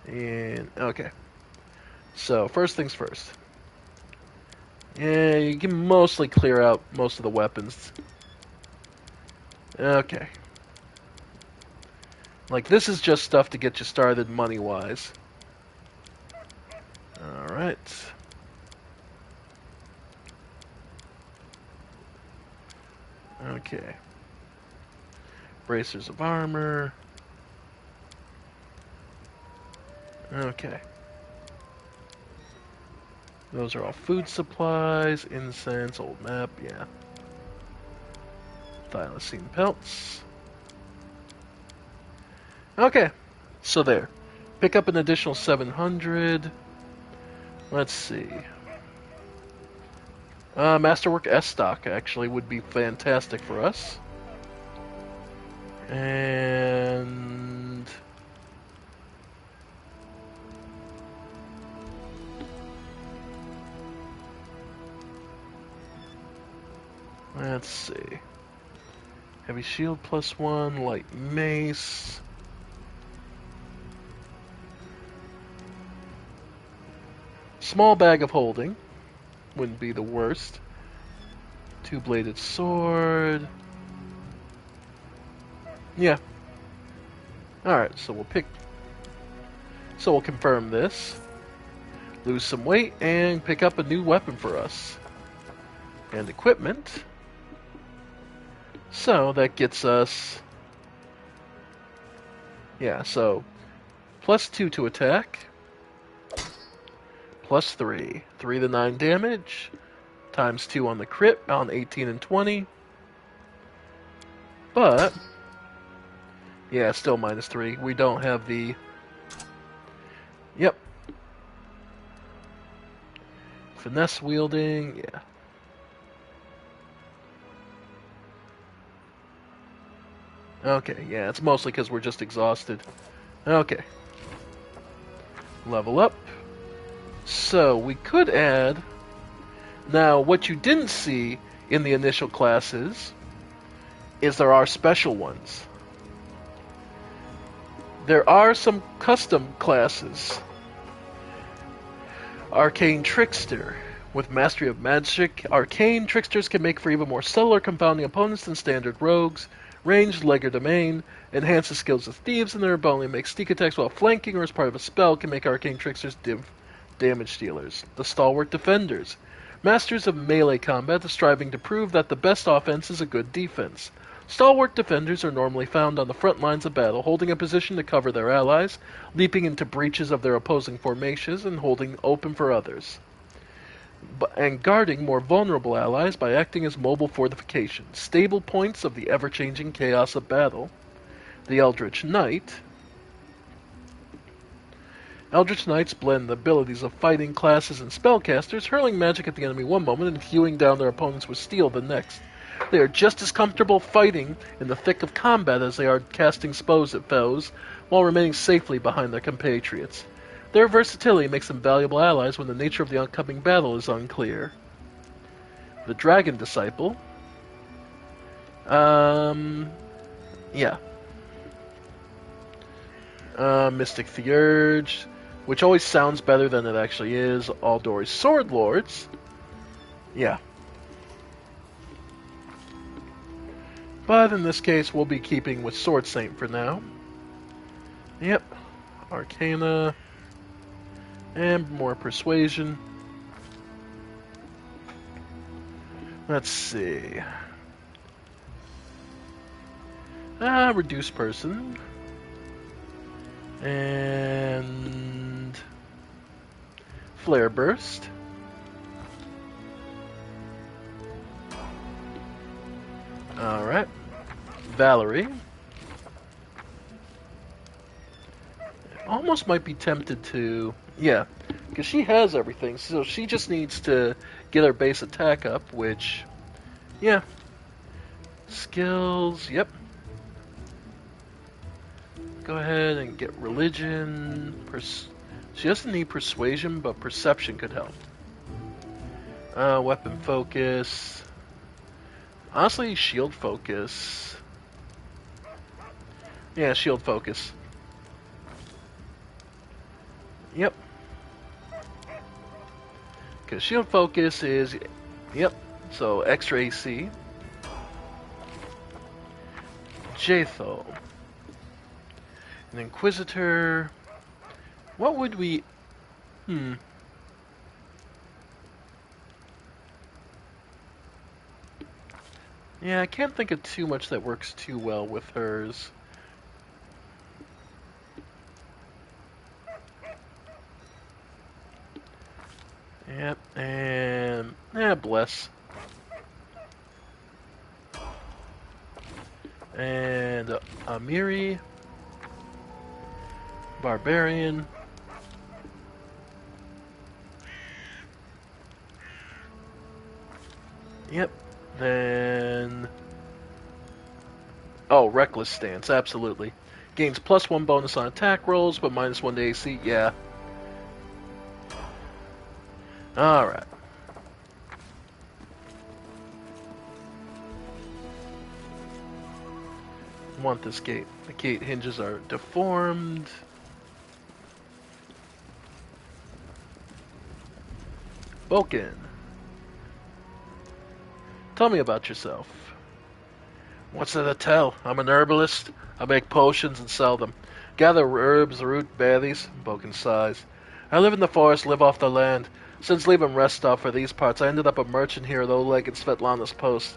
And, okay. So, first things first. Yeah, you can mostly clear out most of the weapons. Okay. Like, this is just stuff to get you started money-wise. Alright. Okay. Bracers of armor. Okay. Those are all food supplies, incense, old map, yeah. Thylacine pelts. Okay, so there. Pick up an additional 700. Let's see. Masterwork S stock actually would be fantastic for us. And let's see. Heavy shield +1, light mace. Small bag of holding. Wouldn't be the worst. Two-bladed sword. Yeah. Alright, so we'll confirm this. Lose some weight and pick up a new weapon for us. And equipment. So that gets us... Yeah, so +2 to attack. +3. 3 to 9 damage. Times 2 on the crit on 18 and 20. But... yeah, still -3. We don't have the... Yep. Finesse wielding, yeah. Okay, yeah, it's mostly because we're just exhausted. Okay. Level up. So, we could add... Now, what you didn't see in the initial classes is there are special ones. There are some custom classes. Arcane Trickster. With Mastery of Magic, Arcane Tricksters can make for even more subtle or confounding opponents than standard rogues. Ranged Legerdemain enhances skills of thieves, and their ability to make sneak attacks while flanking or as part of a spell can make Arcane Tricksters damage dealers. The Stalwart Defenders. Masters of melee combat, striving to prove that the best offense is a good defense. Stalwart defenders are normally found on the front lines of battle, holding a position to cover their allies, leaping into breaches of their opposing formations, and holding open for others. And guarding more vulnerable allies by acting as mobile fortifications, stable points of the ever-changing chaos of battle. The Eldritch Knight. Eldritch Knights blend the abilities of fighting classes and spellcasters, hurling magic at the enemy one moment and hewing down their opponents with steel the next. They are just as comfortable fighting in the thick of combat as they are casting spells at foes, while remaining safely behind their compatriots. Their versatility makes them valuable allies when the nature of the oncoming battle is unclear. The Dragon Disciple. Mystic Theurge, which always sounds better than it actually is. Aldori's Sword Lords. Yeah. But in this case, we'll be keeping with Sword Saint for now. Yep. Arcana. And more Persuasion. Let's see. Reduce Person. And Flare Burst. Alright. Valerie. Almost might be tempted to... Yeah, because she has everything, so she just needs to get her base attack up, which... Yeah. Skills, yep. Go ahead and get Religion. She doesn't need Persuasion, but Perception could help. Weapon Focus. Honestly, Shield Focus. Yeah, Shield Focus. Yep. Because Shield Focus is... Yep. So, extra AC. Jatho. An Inquisitor. What would we... Yeah, I can't think of too much that works too well with hers. Yep, and... Bless. And Amiri. Barbarian. Yep. Then... Oh, Reckless Stance, absolutely. Gains +1 bonus on attack rolls, but -1 to AC, yeah. Alright. Want this gate. The gate hinges are deformed. Vulcan. Tell me about yourself. What's there to tell? I'm an herbalist. I make potions and sell them. Gather herbs, root, berries. Vulcan sighs. I live in the forest, live off the land. Since leaving rest stop for these parts, I ended up a merchant here at Oleg and Svetlana's post.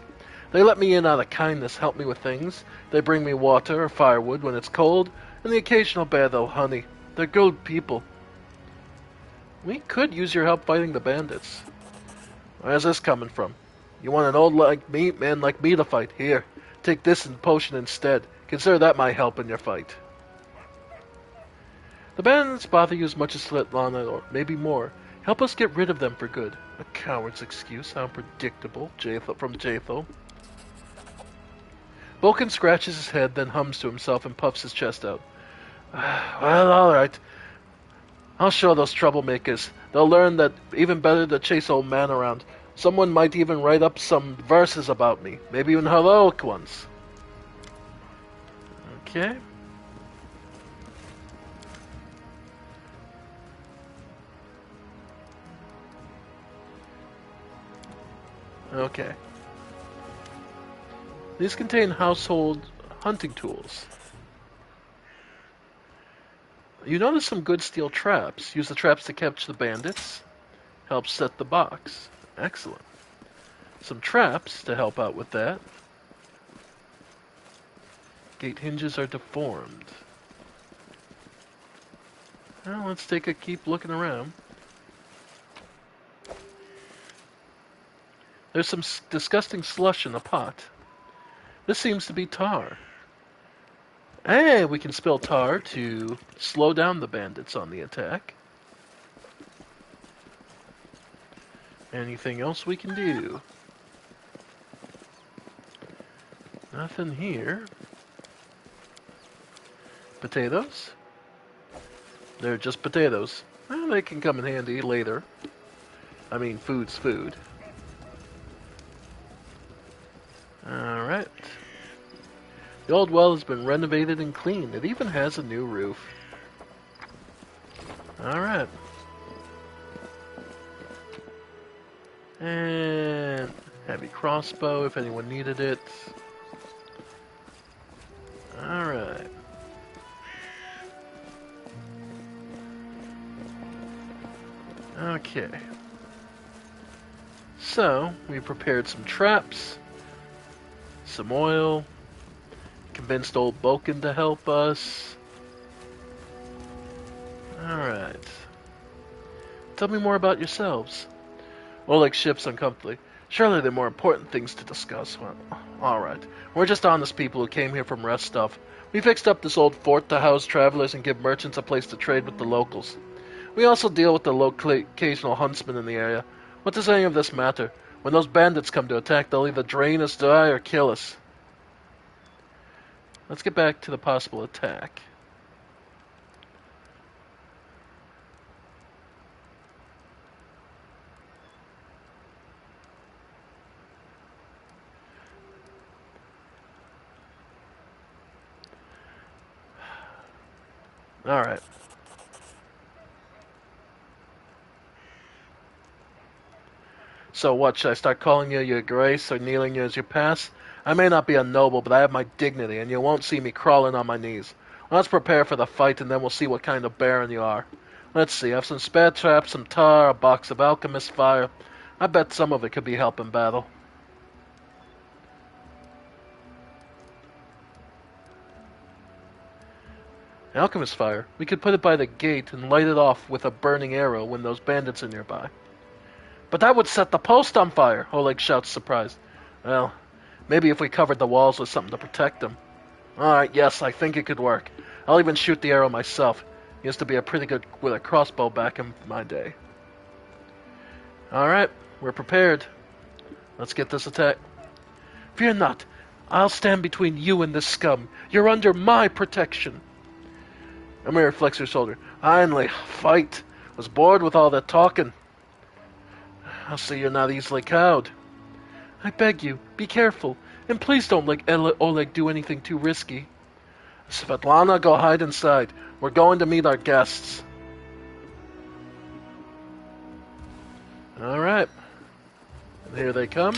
They let me in out of kindness, help me with things. They bring me water or firewood when it's cold, and the occasional bed of honey. They're good people. We could use your help fighting the bandits. Where's this coming from? You want an old man like me to fight? Here, take this and potion instead. Consider that my help in your fight. The bandits bother you as much as Svetlana, or maybe more. Help us get rid of them for good. A coward's excuse, how predictable, from Jatho. Vulcan scratches his head, then hums to himself and puffs his chest out. Well, alright. I'll show those troublemakers. They'll learn that even better to chase old man around. Someone might even write up some verses about me, maybe even heroic ones. Okay. Okay. These contain household hunting tools. You notice some good steel traps. Use the traps to catch the bandits. Help set the box. Excellent. Some traps to help out with that. Gate hinges are deformed. Well, let's keep looking around. There's some disgusting slush in the pot. This seems to be tar. Hey, we can spill tar to slow down the bandits on the attack. Anything else we can do? Nothing here. Potatoes? They're just potatoes. Well, they can come in handy later. I mean, food's food. Alright. The old well has been renovated and cleaned. It even has a new roof. Alright. And heavy crossbow if anyone needed it. Alright. Okay. So, we prepared some traps, some oil, convinced old Boken to help us. Alright. Tell me more about yourselves. Oleg shifts uncomfortably. Surely there are more important things to discuss. Well, alright. We're just honest people who came here from rest stuff. We fixed up this old fort to house travelers and give merchants a place to trade with the locals. We also deal with the occasional huntsmen in the area. What does any of this matter? When those bandits come to attack, they'll either drain us dry or kill us. Let's get back to the possible attack. Alright. So what, should I start calling you your grace or kneeling you as you pass? I may not be a noble, but I have my dignity, and you won't see me crawling on my knees. Let's prepare for the fight, and then we'll see what kind of baron you are. Let's see, I have some spare traps, some tar, a box of alchemist fire. I bet some of it could be help in battle. Alchemist fire? We could put it by the gate and light it off with a burning arrow when those bandits are nearby. But that would set the post on fire, Oleg shouts, surprised. Well, maybe if we covered the walls with something to protect them. Alright, yes, I think it could work. I'll even shoot the arrow myself. Used to be a pretty good with a crossbow back in my day. Alright, we're prepared. Let's get this attack. Fear not. I'll stand between you and this scum. You're under my protection. Amir flicks her shoulder. Finally, fight. Was bored with all that talking. I'll see you're not easily cowed. I beg you, be careful, and please don't let Oleg do anything too risky. Svetlana, go hide inside. We're going to meet our guests. Alright. And here they come.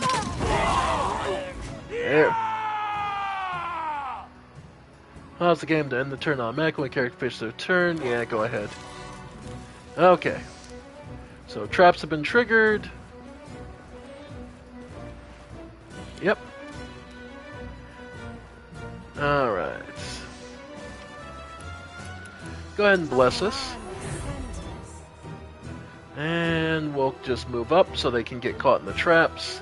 There. Allows the game to end the turn automatically when character finishes their turn. Yeah, go ahead. Okay. So traps have been triggered. Yep. Alright. Go ahead and bless us. And we'll just move up so they can get caught in the traps.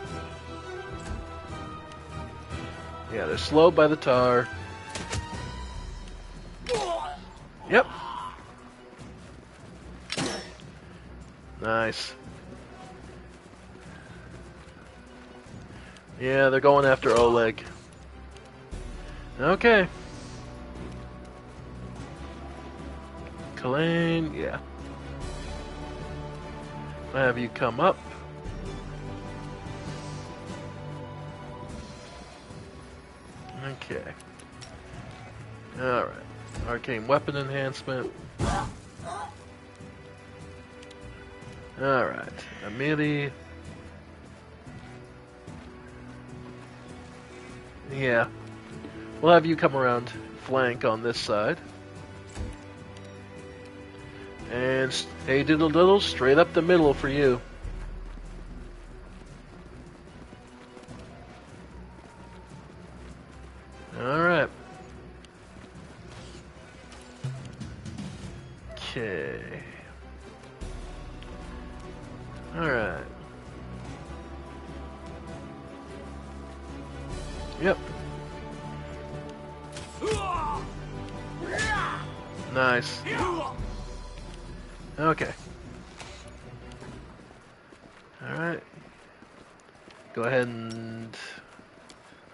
Yeah, they're slowed by the tar. Yep. Nice. Yeah, they're going after Oleg. Okay. Kalain, yeah. I'll have you come up. Okay. Alright. Arcane weapon enhancement. Alright. Amelie. Yeah. We'll have you come around flank on this side. And hey doodle doodle, straight up the middle for you. Alright. Okay. Alright. Yep. Nice. Okay. Alright. Go ahead and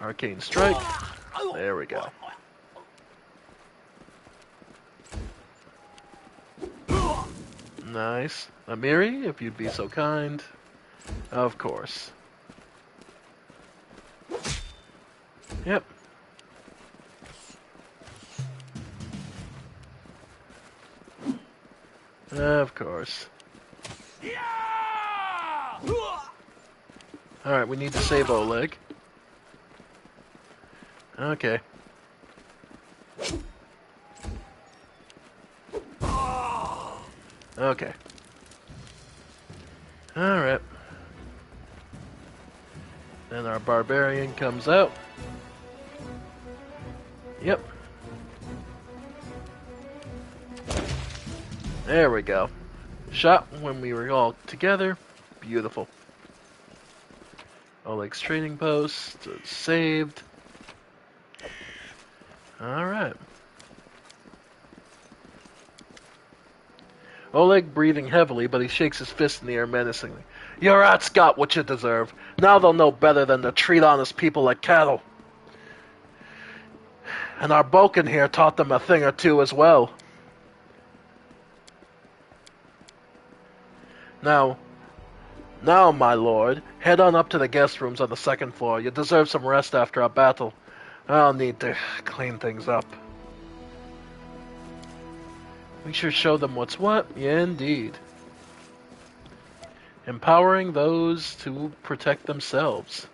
Arcane Strike. There we go. Nice. Amiri, if you'd be so kind. Of course. Yep. Of course. Alright, we need to save Oleg. Okay. Okay. Alright. Then our barbarian comes out. Yep. There we go. Shot when we were all together. Beautiful. Oleg's trading post. Saved. Alright. Oleg breathing heavily, but he shakes his fist in the air menacingly. Your rats got what you deserve. Now they'll know better than to treat honest people like cattle. And our Boken here taught them a thing or two as well. Now, my lord, head on up to the guest rooms on the second floor. You deserve some rest after our battle. I'll need to clean things up. We should show them what's what. Yeah, indeed. Empowering those to protect themselves.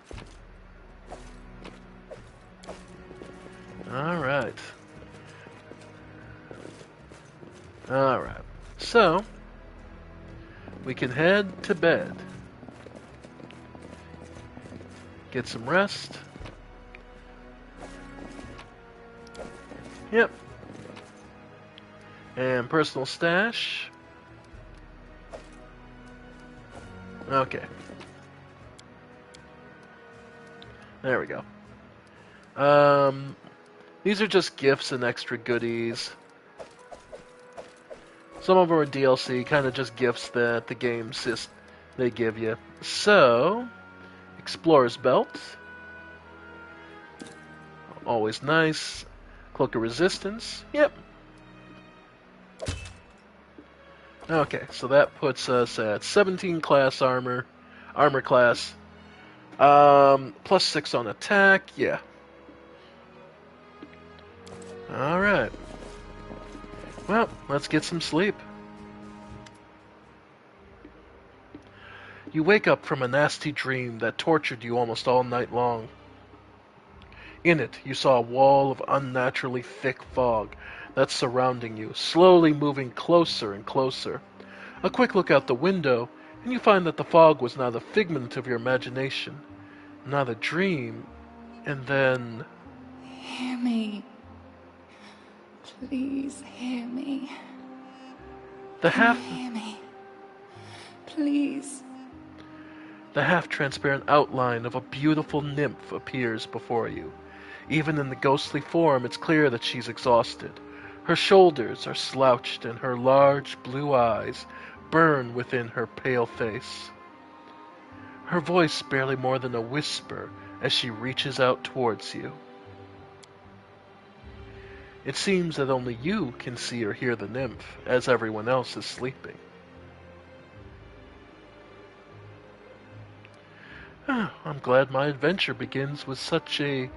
Alright. Alright. So, we can head to bed. Get some rest. Yep. And personal stash. Okay. There we go. These are just gifts and extra goodies. Some of them are DLC, kind of just gifts that the game they give you. So, Explorer's Belt. Always nice. Cloak of Resistance. Yep. Okay, so that puts us at 17 class armor class. Plus 6 on attack, yeah. Alright. Well, let's get some sleep. You wake up from a nasty dream that tortured you almost all night long. In it, you saw a wall of unnaturally thick fog that's surrounding you, slowly moving closer and closer. A quick look out the window, and you find that the fog was not a figment of your imagination, not a dream, and then... Hear me. Please hear me. Hear me. Please. The half-transparent outline of a beautiful nymph appears before you. Even in the ghostly form, it's clear that she's exhausted. Her shoulders are slouched, and her large blue eyes burn within her pale face. Her voice barely more than a whisper as she reaches out towards you. It seems that only you can see or hear the nymph, as everyone else is sleeping. I'm glad my adventure begins with such a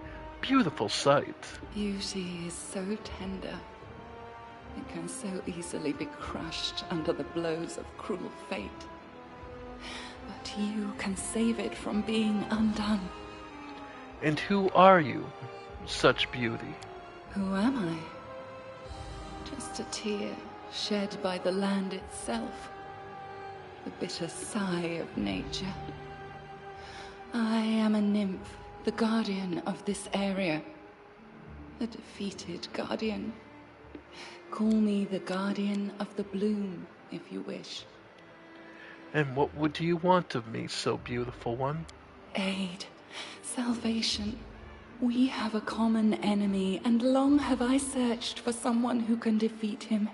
beautiful sight. Beauty is so tender. It can so easily be crushed under the blows of cruel fate. But you can save it from being undone. And who are you, such beauty? Who am I? Just a tear shed by the land itself. The bitter sigh of nature. I am a nymph, the guardian of this area. A defeated guardian. Call me the guardian of the bloom, if you wish. And what would you want of me, so beautiful one? Aid. Salvation. We have a common enemy, and long have I searched for someone who can defeat him.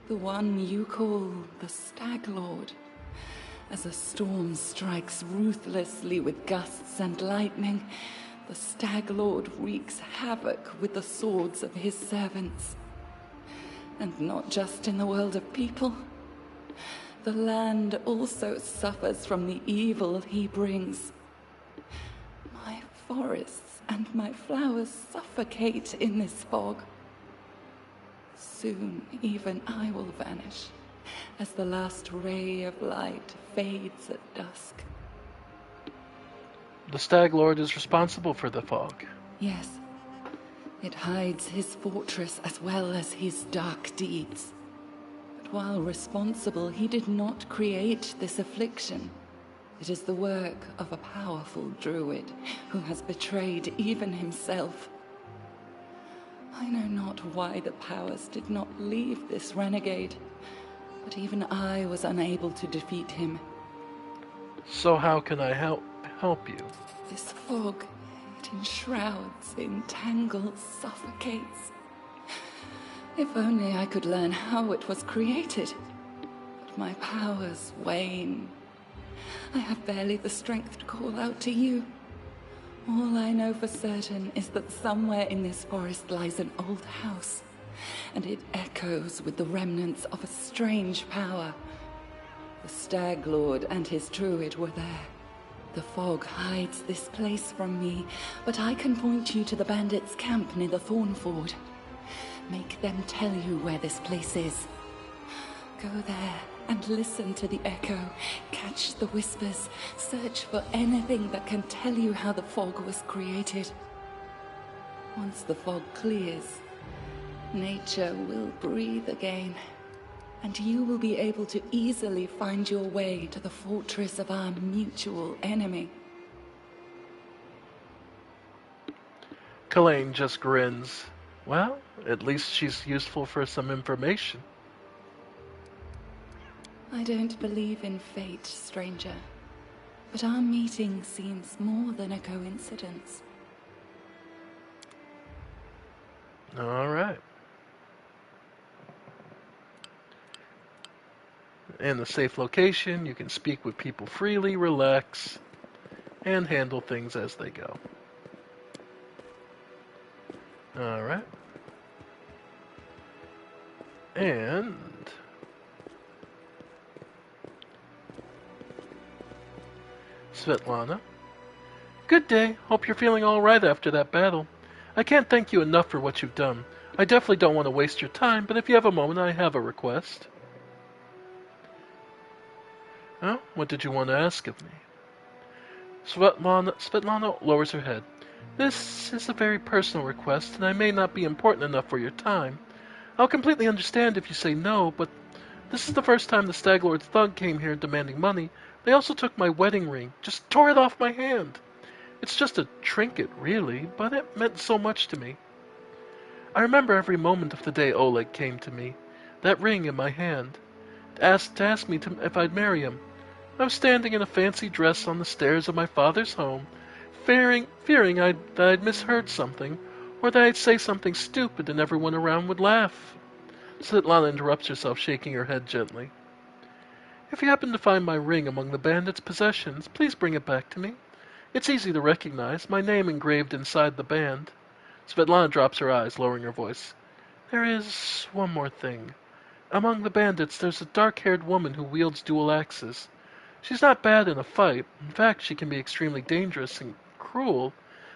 The one you call the Stag Lord. As a storm strikes ruthlessly with gusts and lightning, the Stag Lord wreaks havoc with the swords of his servants. And not just in the world of people. The land also suffers from the evil he brings. My forests and my flowers suffocate in this fog. Soon even I will vanish, as the last ray of light fades at dusk. The Stag Lord is responsible for the fog. Yes. It hides his fortress as well as his dark deeds. But while responsible, he did not create this affliction. It is the work of a powerful druid who has betrayed even himself. I know not why the powers did not leave this renegade, but even I was unable to defeat him. So how can I help you? This fog, it enshrouds, entangles, suffocates. If only I could learn how it was created. But my powers wane. I have barely the strength to call out to you. All I know for certain is that somewhere in this forest lies an old house, and it echoes with the remnants of a strange power. The Stag Lord and his druid were there. The fog hides this place from me, but I can point you to the bandits' camp near the Thornford. Make them tell you where this place is. Go there and listen to the echo, catch the whispers, search for anything that can tell you how the fog was created. Once the fog clears, nature will breathe again, and you will be able to easily find your way to the fortress of our mutual enemy. Kalain just grins. Well, at least she's useful for some information. I don't believe in fate, stranger, but our meeting seems more than a coincidence. All right. In a safe location, you can speak with people freely, relax, and handle things as they go. All right. And Svetlana. Good day. Hope you're feeling all right after that battle. I can't thank you enough for what you've done. I definitely don't want to waste your time, but if you have a moment, I have a request. Oh, what did you want to ask of me? Svetlana lowers her head. This is a very personal request, and I may not be important enough for your time. I'll completely understand if you say no, but this is the first time the Stag Lord's thug came here demanding money. They also took my wedding ring, just tore it off my hand. It's just a trinket, really, but it meant so much to me. I remember every moment of the day Oleg came to me, that ring in my hand, to ask me if I'd marry him. I was standing in a fancy dress on the stairs of my father's home, fearing that I'd misheard something, or that I'd say something stupid and everyone around would laugh. Svetlana interrupts herself, shaking her head gently. If you happen to find my ring among the bandits' possessions, please bring it back to me. It's easy to recognize, my name engraved inside the band. Svetlana drops her eyes, lowering her voice. There is one more thing. Among the bandits, there's a dark-haired woman who wields dual axes. She's not bad in a fight. In fact, she can be extremely dangerous and cruel.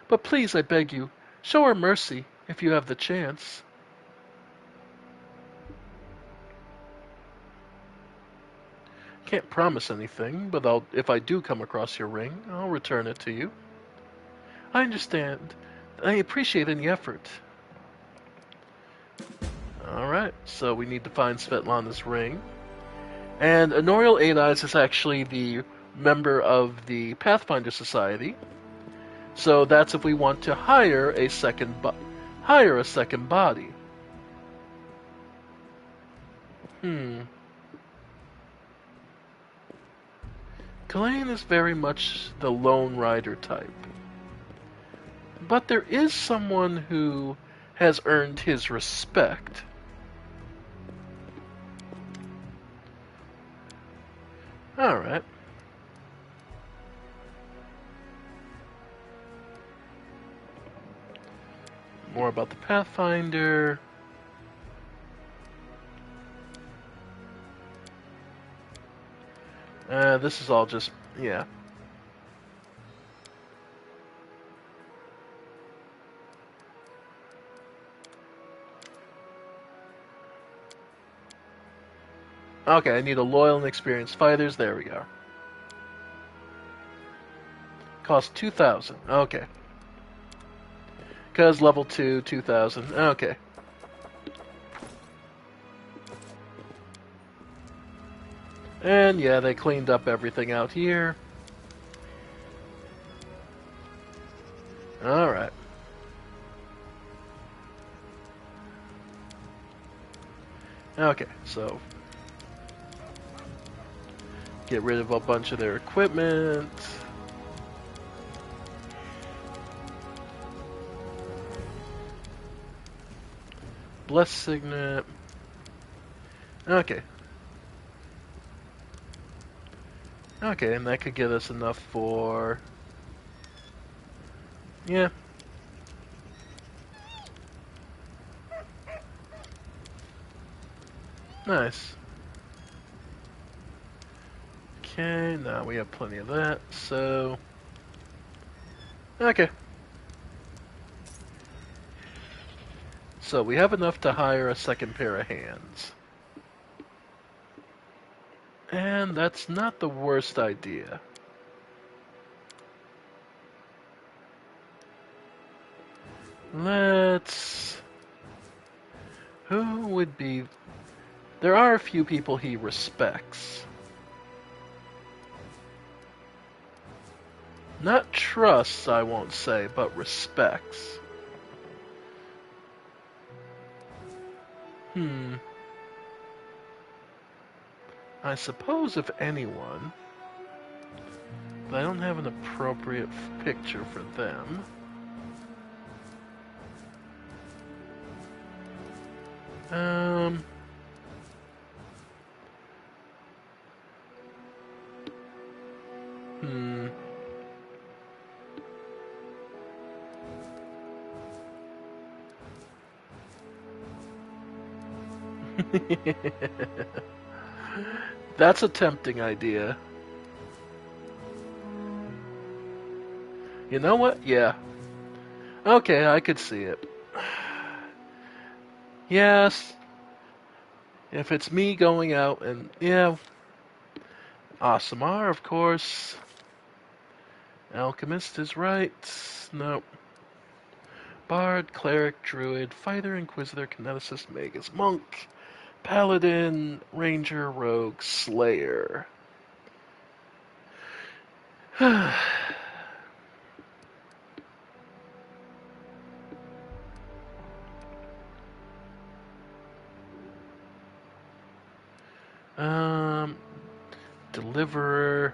But please, I beg you, Show her mercy if you have the chance. Can't promise anything, but if I do come across your ring, I'll return it to you. I understand. I appreciate any effort. Alright, so we need to find Svetlana's ring. And Honorial Eight Eyes is actually the member of the Pathfinder Society. So that's if we want to hire a second body. Kalain is very much the lone rider type. But there is someone who has earned his respect. Alright. More about the Pathfinder. This is all just, yeah. Okay, I need a loyal and experienced fighters. There we go. Cost 2,000. Okay. Because level 2, 2,000. Okay. And yeah, they cleaned up everything out here. Alright. Okay, so get rid of a bunch of their equipment. Bless Signet. Okay. Okay, and that could get us enough for... Yeah. Nice. Okay, now we have plenty of that, so... Okay. So we have enough to hire a second pair of hands. And that's not the worst idea. Let's... Who would be... There are a few people he respects. Not trusts, I won't say, but respects. I suppose if anyone, but I don't have an appropriate picture for them. That's a tempting idea. You know what? Yeah. Okay, I could see it. Yes. If it's me going out and... Yeah. Asamar, of course. Alchemist is right. Nope. Bard, Cleric, Druid, Fighter, Inquisitor, Kineticist, Magus, Monk, Paladin, Ranger, Rogue, Slayer. Deliverer.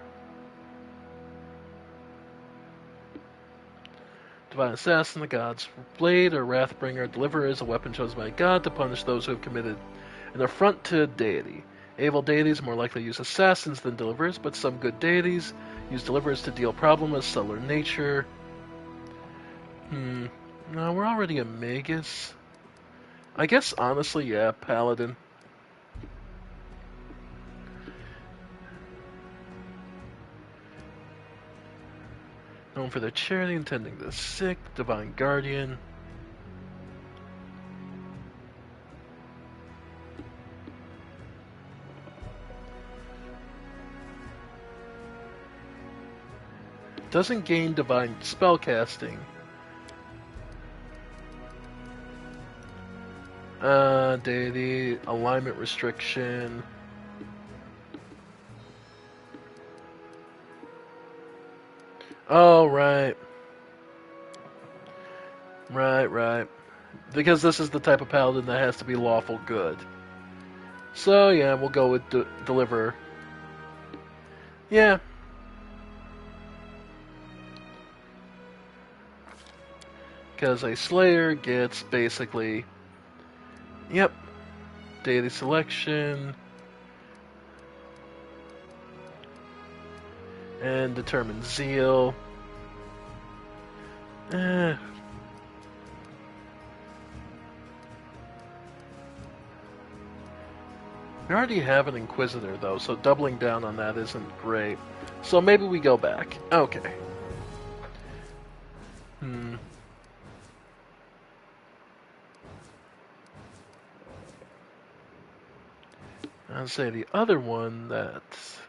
Divine Assassin, the God's Blade, or Wrathbringer. Deliverer is a weapon chosen by God to punish those who have committed an affront to deity. Evil deities are more likely to use assassins than deliverers, but some good deities use deliverers to deal problem of subtler nature. No, we're already a Magus. I guess, honestly, yeah, Paladin. Known for their charity and tending the sick, Divine Guardian. Doesn't gain divine spellcasting. Deity, alignment restriction. Oh, right. Right. Because this is the type of paladin that has to be lawful good. So, yeah, we'll go with Deliverer. Yeah. Because a Slayer gets basically... Yep. Deity selection. And determine zeal. We already have an Inquisitor, though, so doubling down on that isn't great. So maybe we go back. Okay. I'd say the other one that's...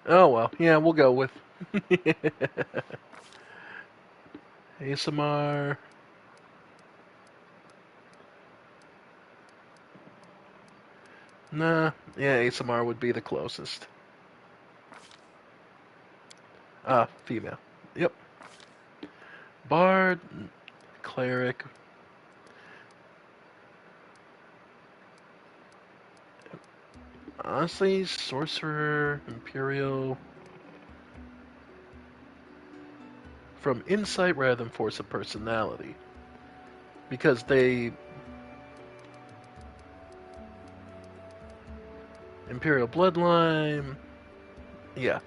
Oh well, yeah, we'll go with ASMR. Nah, yeah, ASMR would be the closest. Female. Yep. Bard, Cleric. Honestly, Sorcerer, Imperial. From insight rather than force of personality. Because they... Imperial Bloodline... Yeah.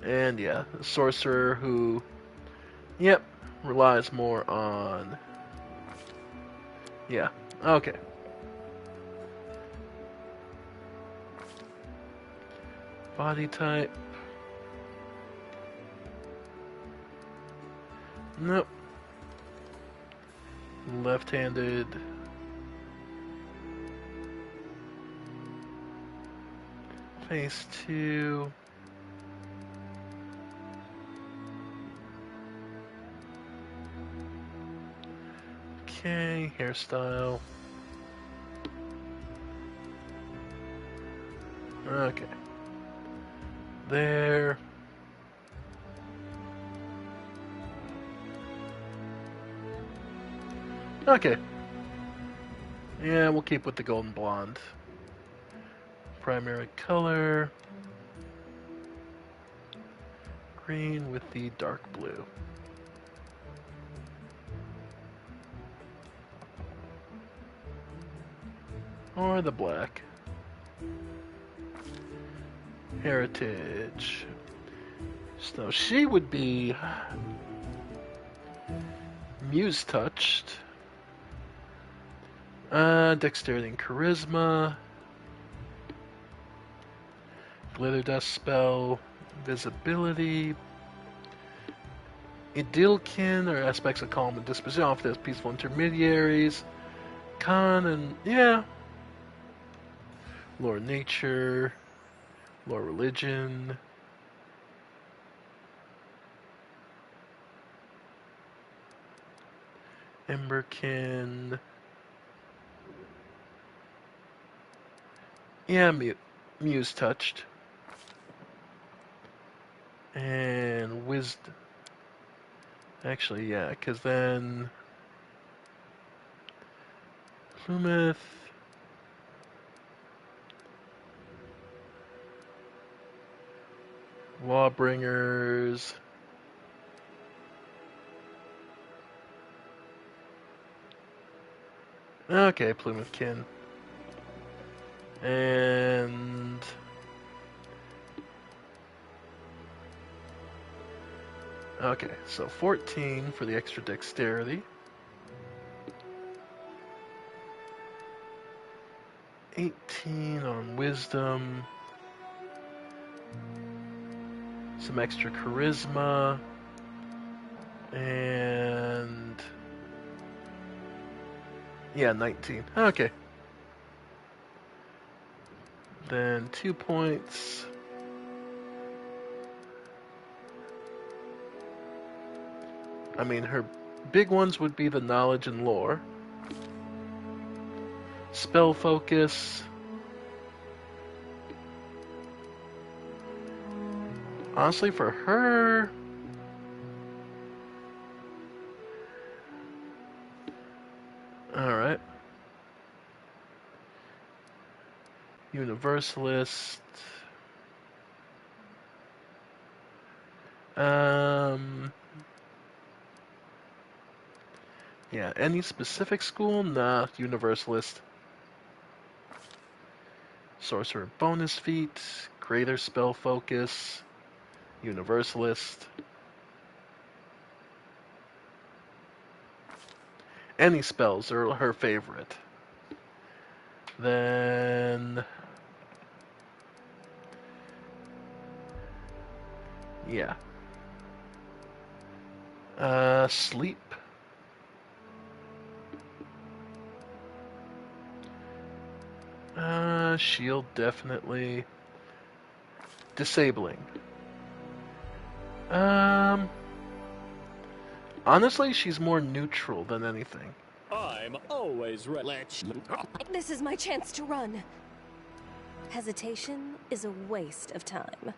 And yeah, Sorcerer who... Yep, relies more on... Yeah, okay. Body type... Nope. Left-handed. Phase 2. Okay, hairstyle. Okay. There. Okay. Yeah, we'll keep with the golden blonde. Primary color. Green with the dark blue. Or the black. Heritage. So she would be Muse touched. Dexterity and Charisma. Glitter Dust spell. Visibility. Idilkin, or aspects of calm and disposition, often as peaceful intermediaries. Con and, yeah. Lore Nature. Lore Religion. Emberkin. Yeah, Muse touched. And Wisdom. Actually, yeah, because then Plymouth. Lawbringers. Okay, Plymouthkin. And okay, so 14 for the extra dexterity. 18 on wisdom. Some extra charisma. And Yeah, 19. Okay. Then 2 points. I mean, her big ones would be the knowledge and lore. Spell focus. Honestly, for her... Alright. Universalist. Yeah, any specific school? Nah, Universalist. Sorcerer bonus feat, greater spell focus, Universalist. Any spells are her favorite. Then... Yeah. Sleep. Shield, definitely. Disabling. Honestly, she's more neutral than anything. I'm always ready. This is my chance to run. Hesitation is a waste of time.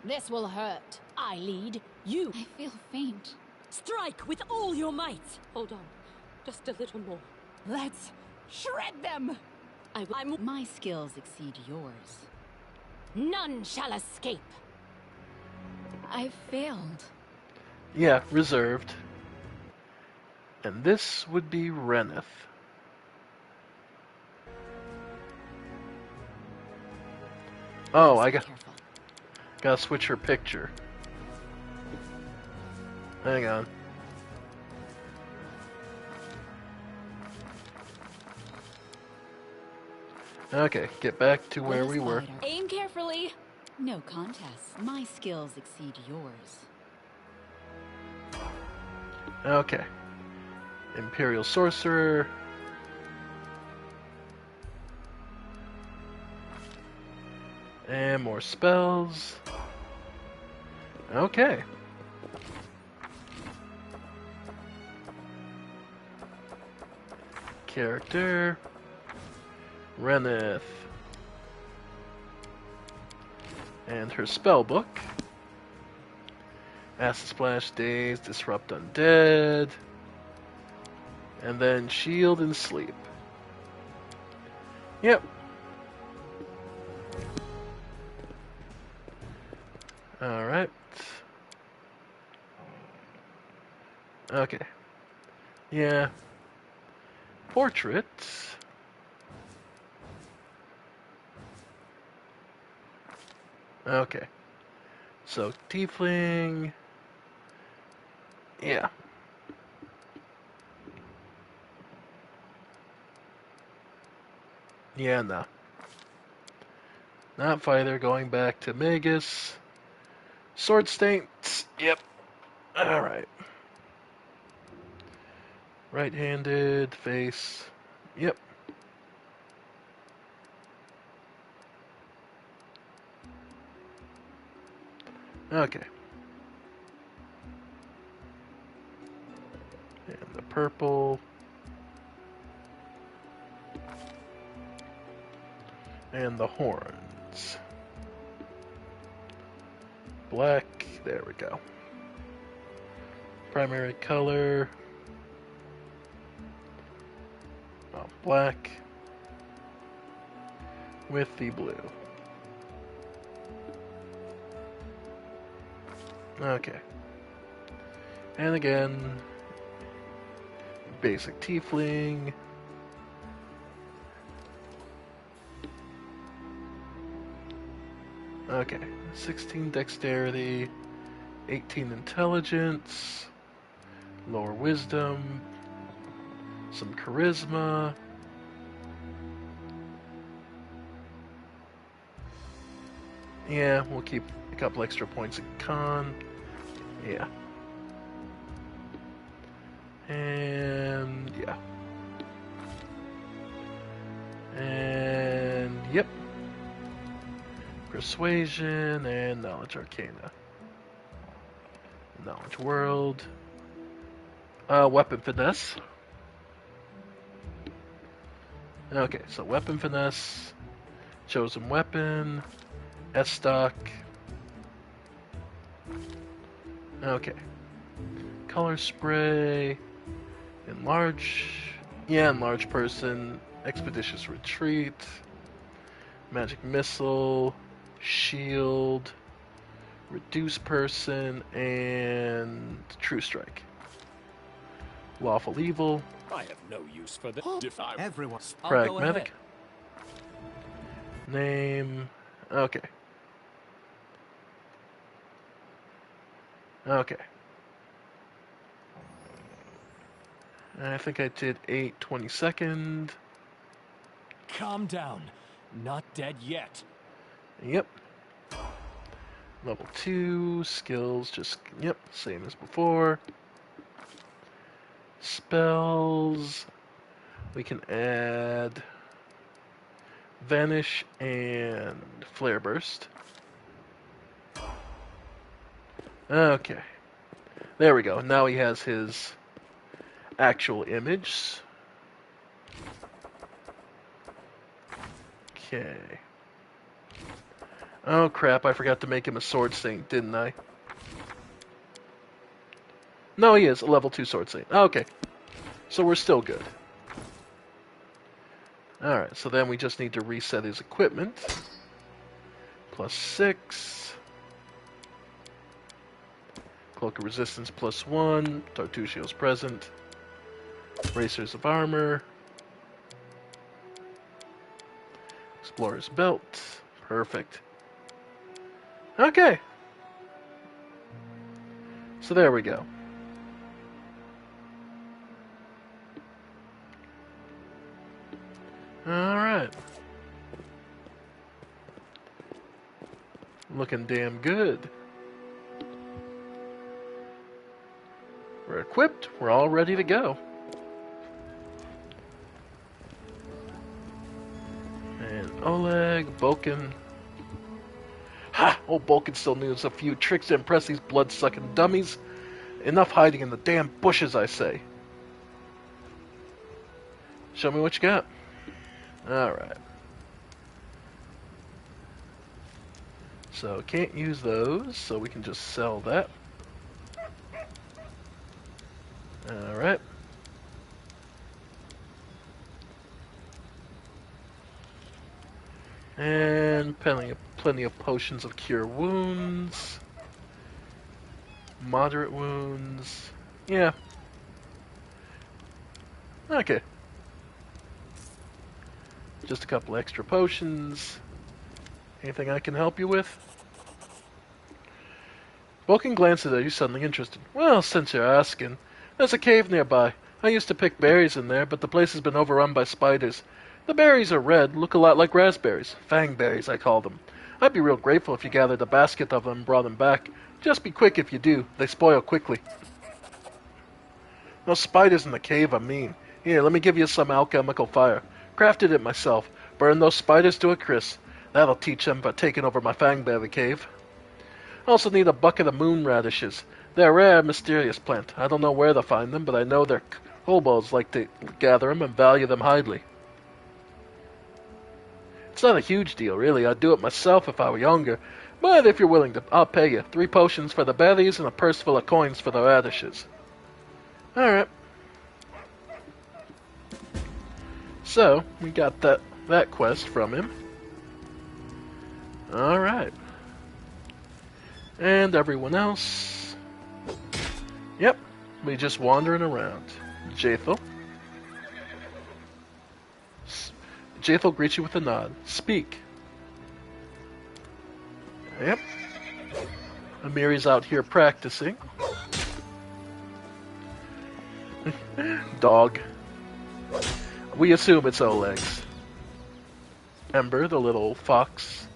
This will hurt. I lead. You. I feel faint. Strike with all your might. Hold on. Just a little more. Let's shred them. My skills exceed yours. None shall escape. I failed. Yeah, reserved. And this would be Reneth. Oh, I gotta switch her picture. Hang on. Okay, get back to where we were. Aim carefully. No contest. My skills exceed yours. Okay. Imperial Sorcerer. And more spells. Okay. Character. Reneth. And her spell book. Acid Splash, Daze, Disrupt Undead. And then Shield and Sleep. Yep. Alright. Okay. Yeah. Portrait. Okay. So, Tiefling. Yeah. Yeah, no. Not fighter, going back to Magus. Sword Stance. Yep. Alright. Right-handed, face. Yep. Okay. And the purple. And the horns. Black. There we go. Primary color. Oh, black. With the blue. Okay. And again, basic tiefling. Okay, 16 dexterity, 18 intelligence, lower wisdom, some charisma. Yeah, we'll keep a couple extra points in con. Yeah. And yeah. Persuasion and Knowledge Arcana. Knowledge World. Weapon Finesse. Okay, so Weapon Finesse, Chosen Weapon, S-Stock. Okay. Color Spray, Enlarge Person, Expeditious Retreat, Magic Missile, Shield, Reduce Person, and True Strike. Lawful Evil. I have no use for the Everyone. Pragmatic. Name. Okay. Okay. I think I did 8/22nd. Calm down. Not dead yet. Yep. Level 2. Skills, just, yep, same as before. Spells. We can add Vanish and Flare Burst. Okay. There we go. Now he has his actual image. Okay. Oh crap, I forgot to make him a Sword Saint, didn't I? No, he is a level 2 Sword Saint. Okay. So we're still good. Alright, so then we just need to reset his equipment. +6. Cloak of Resistance +1. Tartuccio's present. Bracers of Armor. Explorer's Belt. Perfect. Okay. So there we go. Alright. Looking damn good. We're equipped. We're all ready to go. And Oleg, Boken. Ha! Old Boken still knows a few tricks to impress these blood-sucking dummies. Enough hiding in the damn bushes, I say. Show me what you got. Alright. So, can't use those, so we can just sell that. Alright. And plenty of potions of cure wounds. Moderate wounds. Yeah. Okay. Just a couple extra potions. Anything I can help you with? Vulcan glances at you, suddenly interested. Well, since you're asking, there's a cave nearby. I used to pick berries in there, but the place has been overrun by spiders. The berries are red, look a lot like raspberries. Fangberries, I call them. I'd be real grateful if you gathered a basket of them and brought them back. Just be quick if you do. They spoil quickly. Those spiders in the cave are mean. Here, let me give you some alchemical fire. Crafted it myself. Burn those spiders to a crisp. That'll teach them about taking over my fangberry cave. I also need a bucket of moon radishes. They're a rare, mysterious plant. I don't know where to find them, but I know their kobolds like to gather them and value them highly. It's not a huge deal, really. I'd do it myself if I were younger. But if you're willing to, I'll pay you. 3 potions for the berries and a purse full of coins for the radishes. Alright. So, we got that quest from him. Alright. And everyone else. Yep, we just wandering around. Jaethel. Jaethel greets you with a nod. Speak. Yep. Amiri's out here practicing. Dog. We assume it's Oleg's. Ember, the little fox.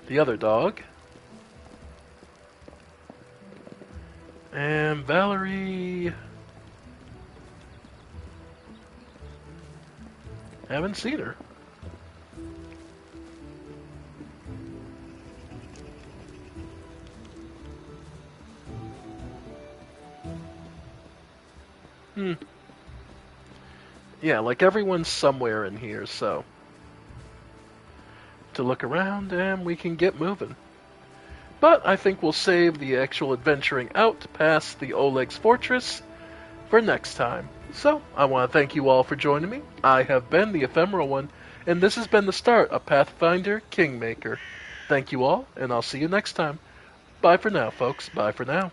The other dog. And Valerie... Haven't seen her. Yeah, like everyone's somewhere in here, so to look around and we can get moving. But I think we'll save the actual adventuring out past the Oleg's Fortress for next time. So, I want to thank you all for joining me. I have been the Ephemeral One, and this has been the start of Pathfinder Kingmaker. Thank you all, and I'll see you next time. Bye for now, folks. Bye for now.